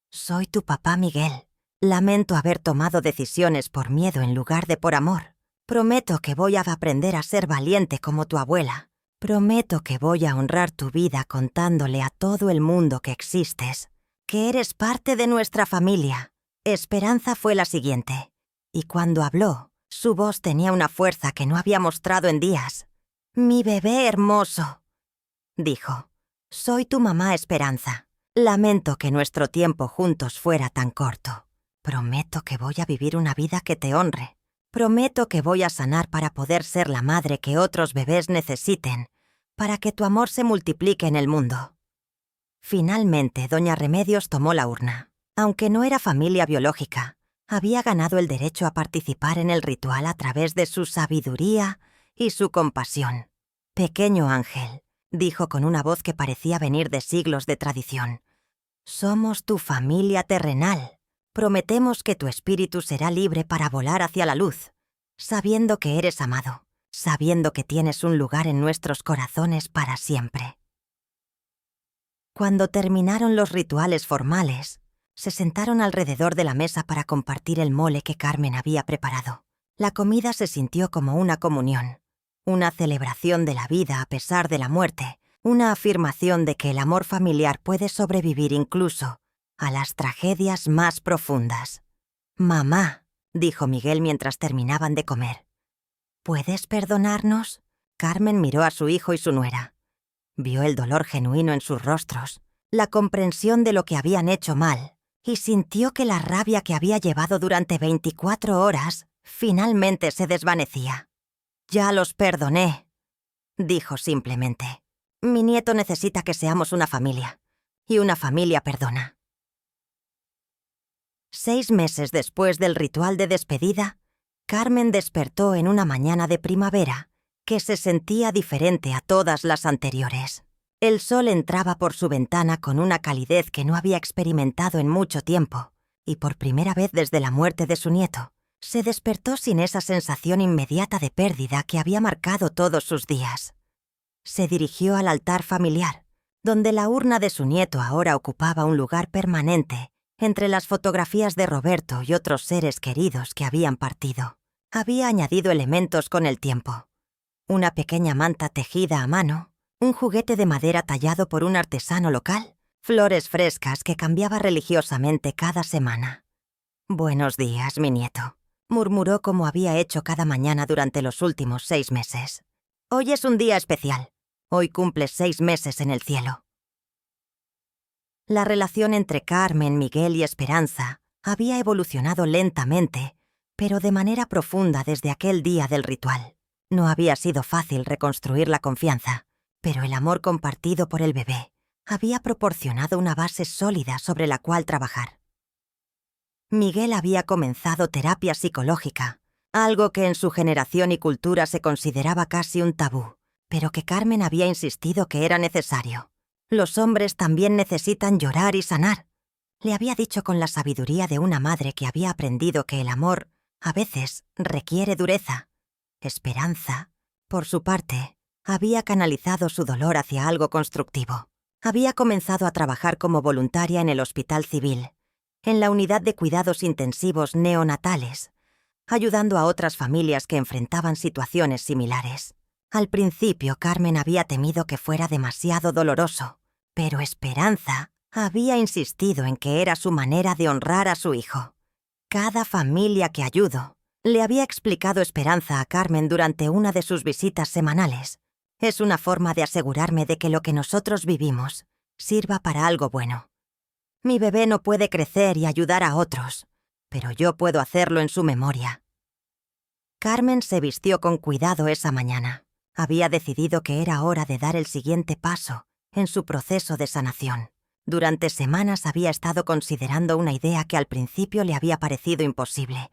«soy tu papá Miguel. Lamento haber tomado decisiones por miedo en lugar de por amor. Prometo que voy a aprender a ser valiente como tu abuela. Prometo que voy a honrar tu vida contándole a todo el mundo que existes, que eres parte de nuestra familia». Esperanza fue la siguiente, y cuando habló, su voz tenía una fuerza que no había mostrado en días. «Mi bebé hermoso», dijo, «soy tu mamá Esperanza. Lamento que nuestro tiempo juntos fuera tan corto. Prometo que voy a vivir una vida que te honre. Prometo que voy a sanar para poder ser la madre que otros bebés necesiten, para que tu amor se multiplique en el mundo». Finalmente, Doña Remedios tomó la urna. Aunque no era familia biológica, había ganado el derecho a participar en el ritual a través de su sabiduría y su compasión. «Pequeño ángel», dijo con una voz que parecía venir de siglos de tradición, «somos tu familia terrenal. Prometemos que tu espíritu será libre para volar hacia la luz, sabiendo que eres amado, sabiendo que tienes un lugar en nuestros corazones para siempre». Cuando terminaron los rituales formales, se sentaron alrededor de la mesa para compartir el mole que Carmen había preparado. La comida se sintió como una comunión, una celebración de la vida a pesar de la muerte, una afirmación de que el amor familiar puede sobrevivir incluso a las tragedias más profundas. «Mamá», dijo Miguel mientras terminaban de comer, «¿puedes perdonarnos?». Carmen miró a su hijo y su nuera. Vio el dolor genuino en sus rostros, la comprensión de lo que habían hecho mal, y sintió que la rabia que había llevado durante 24 horas finalmente se desvanecía. «Ya los perdoné», dijo simplemente. «Mi nieto necesita que seamos una familia, y una familia perdona». 6 meses después del ritual de despedida, Carmen despertó en una mañana de primavera que se sentía diferente a todas las anteriores. El sol entraba por su ventana con una calidez que no había experimentado en mucho tiempo, y por primera vez desde la muerte de su nieto, se despertó sin esa sensación inmediata de pérdida que había marcado todos sus días. Se dirigió al altar familiar, donde la urna de su nieto ahora ocupaba un lugar permanente entre las fotografías de Roberto y otros seres queridos que habían partido. Había añadido elementos con el tiempo. Una pequeña manta tejida a mano, un juguete de madera tallado por un artesano local, flores frescas que cambiaba religiosamente cada semana. «Buenos días, mi nieto», murmuró como había hecho cada mañana durante los últimos 6 meses. «Hoy es un día especial. Hoy cumples 6 meses en el cielo». La relación entre Carmen, Miguel y Esperanza había evolucionado lentamente, pero de manera profunda desde aquel día del ritual. No había sido fácil reconstruir la confianza, pero el amor compartido por el bebé había proporcionado una base sólida sobre la cual trabajar. Miguel había comenzado terapia psicológica, algo que en su generación y cultura se consideraba casi un tabú, pero que Carmen había insistido que era necesario. «Los hombres también necesitan llorar y sanar», le había dicho con la sabiduría de una madre que había aprendido que el amor, a veces, requiere dureza. Esperanza, por su parte, había canalizado su dolor hacia algo constructivo. Había comenzado a trabajar como voluntaria en el Hospital Civil, en la unidad de cuidados intensivos neonatales, ayudando a otras familias que enfrentaban situaciones similares. Al principio, Carmen había temido que fuera demasiado doloroso, pero Esperanza había insistido en que era su manera de honrar a su hijo. Cada familia que ayudó, le había explicado Esperanza a Carmen durante una de sus visitas semanales, es una forma de asegurarme de que lo que nosotros vivimos sirva para algo bueno. Mi bebé no puede crecer y ayudar a otros, pero yo puedo hacerlo en su memoria. Carmen se vistió con cuidado esa mañana. Había decidido que era hora de dar el siguiente paso en su proceso de sanación. Durante semanas había estado considerando una idea que al principio le había parecido imposible,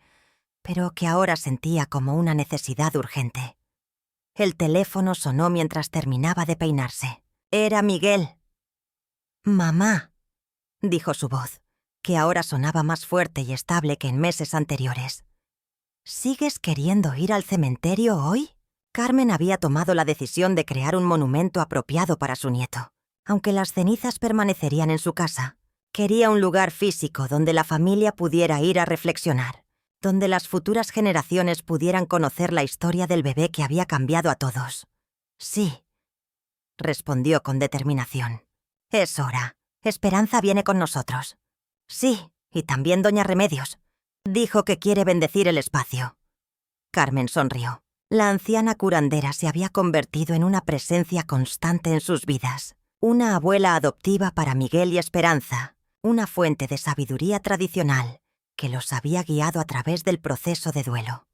pero que ahora sentía como una necesidad urgente. El teléfono sonó mientras terminaba de peinarse. Era Miguel. «Mamá», dijo su voz, que ahora sonaba más fuerte y estable que en meses anteriores. «¿Sigues queriendo ir al cementerio hoy?» Carmen había tomado la decisión de crear un monumento apropiado para su nieto. Aunque las cenizas permanecerían en su casa, quería un lugar físico donde la familia pudiera ir a reflexionar, donde las futuras generaciones pudieran conocer la historia del bebé que había cambiado a todos. «Sí», respondió con determinación. «Es hora. Esperanza viene con nosotros». «Sí, y también doña Remedios. Dijo que quiere bendecir el espacio». Carmen sonrió. La anciana curandera se había convertido en una presencia constante en sus vidas. Una abuela adoptiva para Miguel y Esperanza, una fuente de sabiduría tradicional que los había guiado a través del proceso de duelo.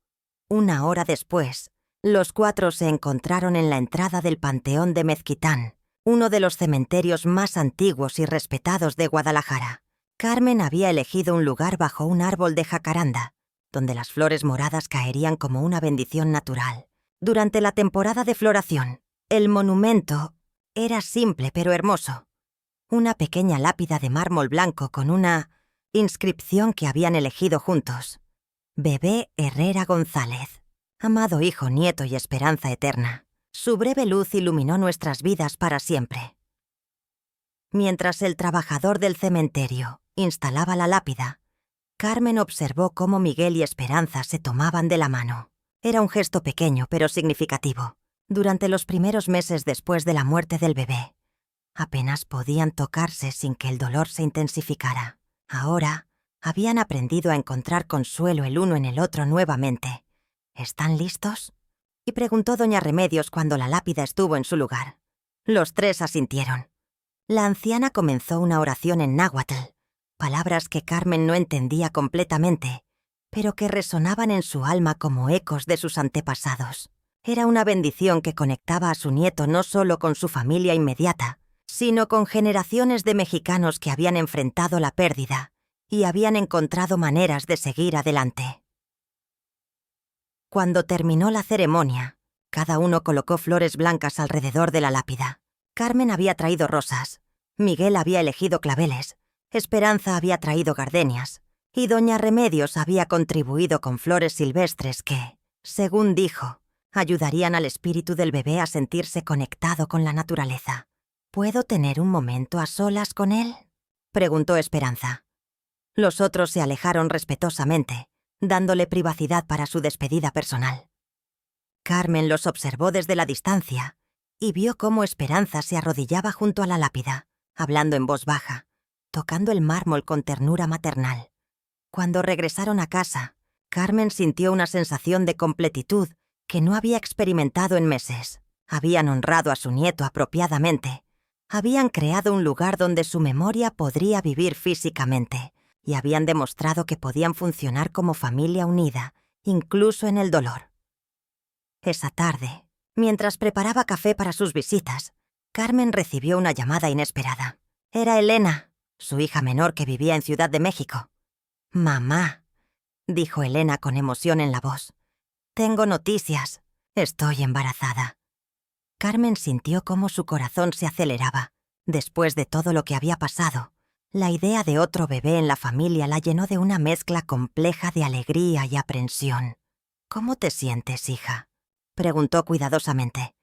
1 hora después, los 4 se encontraron en la entrada del Panteón de Mezquitán, uno de los cementerios más antiguos y respetados de Guadalajara. Carmen había elegido un lugar bajo un árbol de jacaranda, donde las flores moradas caerían como una bendición natural. Durante la temporada de floración, el monumento era simple pero hermoso. Una pequeña lápida de mármol blanco con una inscripción que habían elegido juntos. Bebé Herrera González. Amado hijo, nieto y esperanza eterna. Su breve luz iluminó nuestras vidas para siempre. Mientras el trabajador del cementerio instalaba la lápida, Carmen observó cómo Miguel y Esperanza se tomaban de la mano. Era un gesto pequeño pero significativo. Durante los primeros meses después de la muerte del bebé, apenas podían tocarse sin que el dolor se intensificara. Ahora, habían aprendido a encontrar consuelo el uno en el otro nuevamente. ¿Están listos?, y preguntó doña Remedios cuando la lápida estuvo en su lugar. Los 3 asintieron. La anciana comenzó una oración en náhuatl, palabras que Carmen no entendía completamente, pero que resonaban en su alma como ecos de sus antepasados. Era una bendición que conectaba a su nieto no solo con su familia inmediata, sino con generaciones de mexicanos que habían enfrentado la pérdida y habían encontrado maneras de seguir adelante. Cuando terminó la ceremonia, cada uno colocó flores blancas alrededor de la lápida. Carmen había traído rosas, Miguel había elegido claveles, Esperanza había traído gardenias, y doña Remedios había contribuido con flores silvestres que, según dijo, ayudarían al espíritu del bebé a sentirse conectado con la naturaleza. ¿Puedo tener un momento a solas con él?, preguntó Esperanza. Los otros se alejaron respetuosamente, dándole privacidad para su despedida personal. Carmen los observó desde la distancia y vio cómo Esperanza se arrodillaba junto a la lápida, hablando en voz baja, tocando el mármol con ternura maternal. Cuando regresaron a casa, Carmen sintió una sensación de completitud que no había experimentado en meses. Habían honrado a su nieto apropiadamente. Habían creado un lugar donde su memoria podría vivir físicamente y habían demostrado que podían funcionar como familia unida, incluso en el dolor. Esa tarde, mientras preparaba café para sus visitas, Carmen recibió una llamada inesperada. Era Elena, su hija menor que vivía en Ciudad de México. «Mamá», dijo Elena con emoción en la voz. «Tengo noticias. Estoy embarazada». Carmen sintió cómo su corazón se aceleraba. Después de todo lo que había pasado, la idea de otro bebé en la familia la llenó de una mezcla compleja de alegría y aprensión. «¿Cómo te sientes, hija?», preguntó cuidadosamente.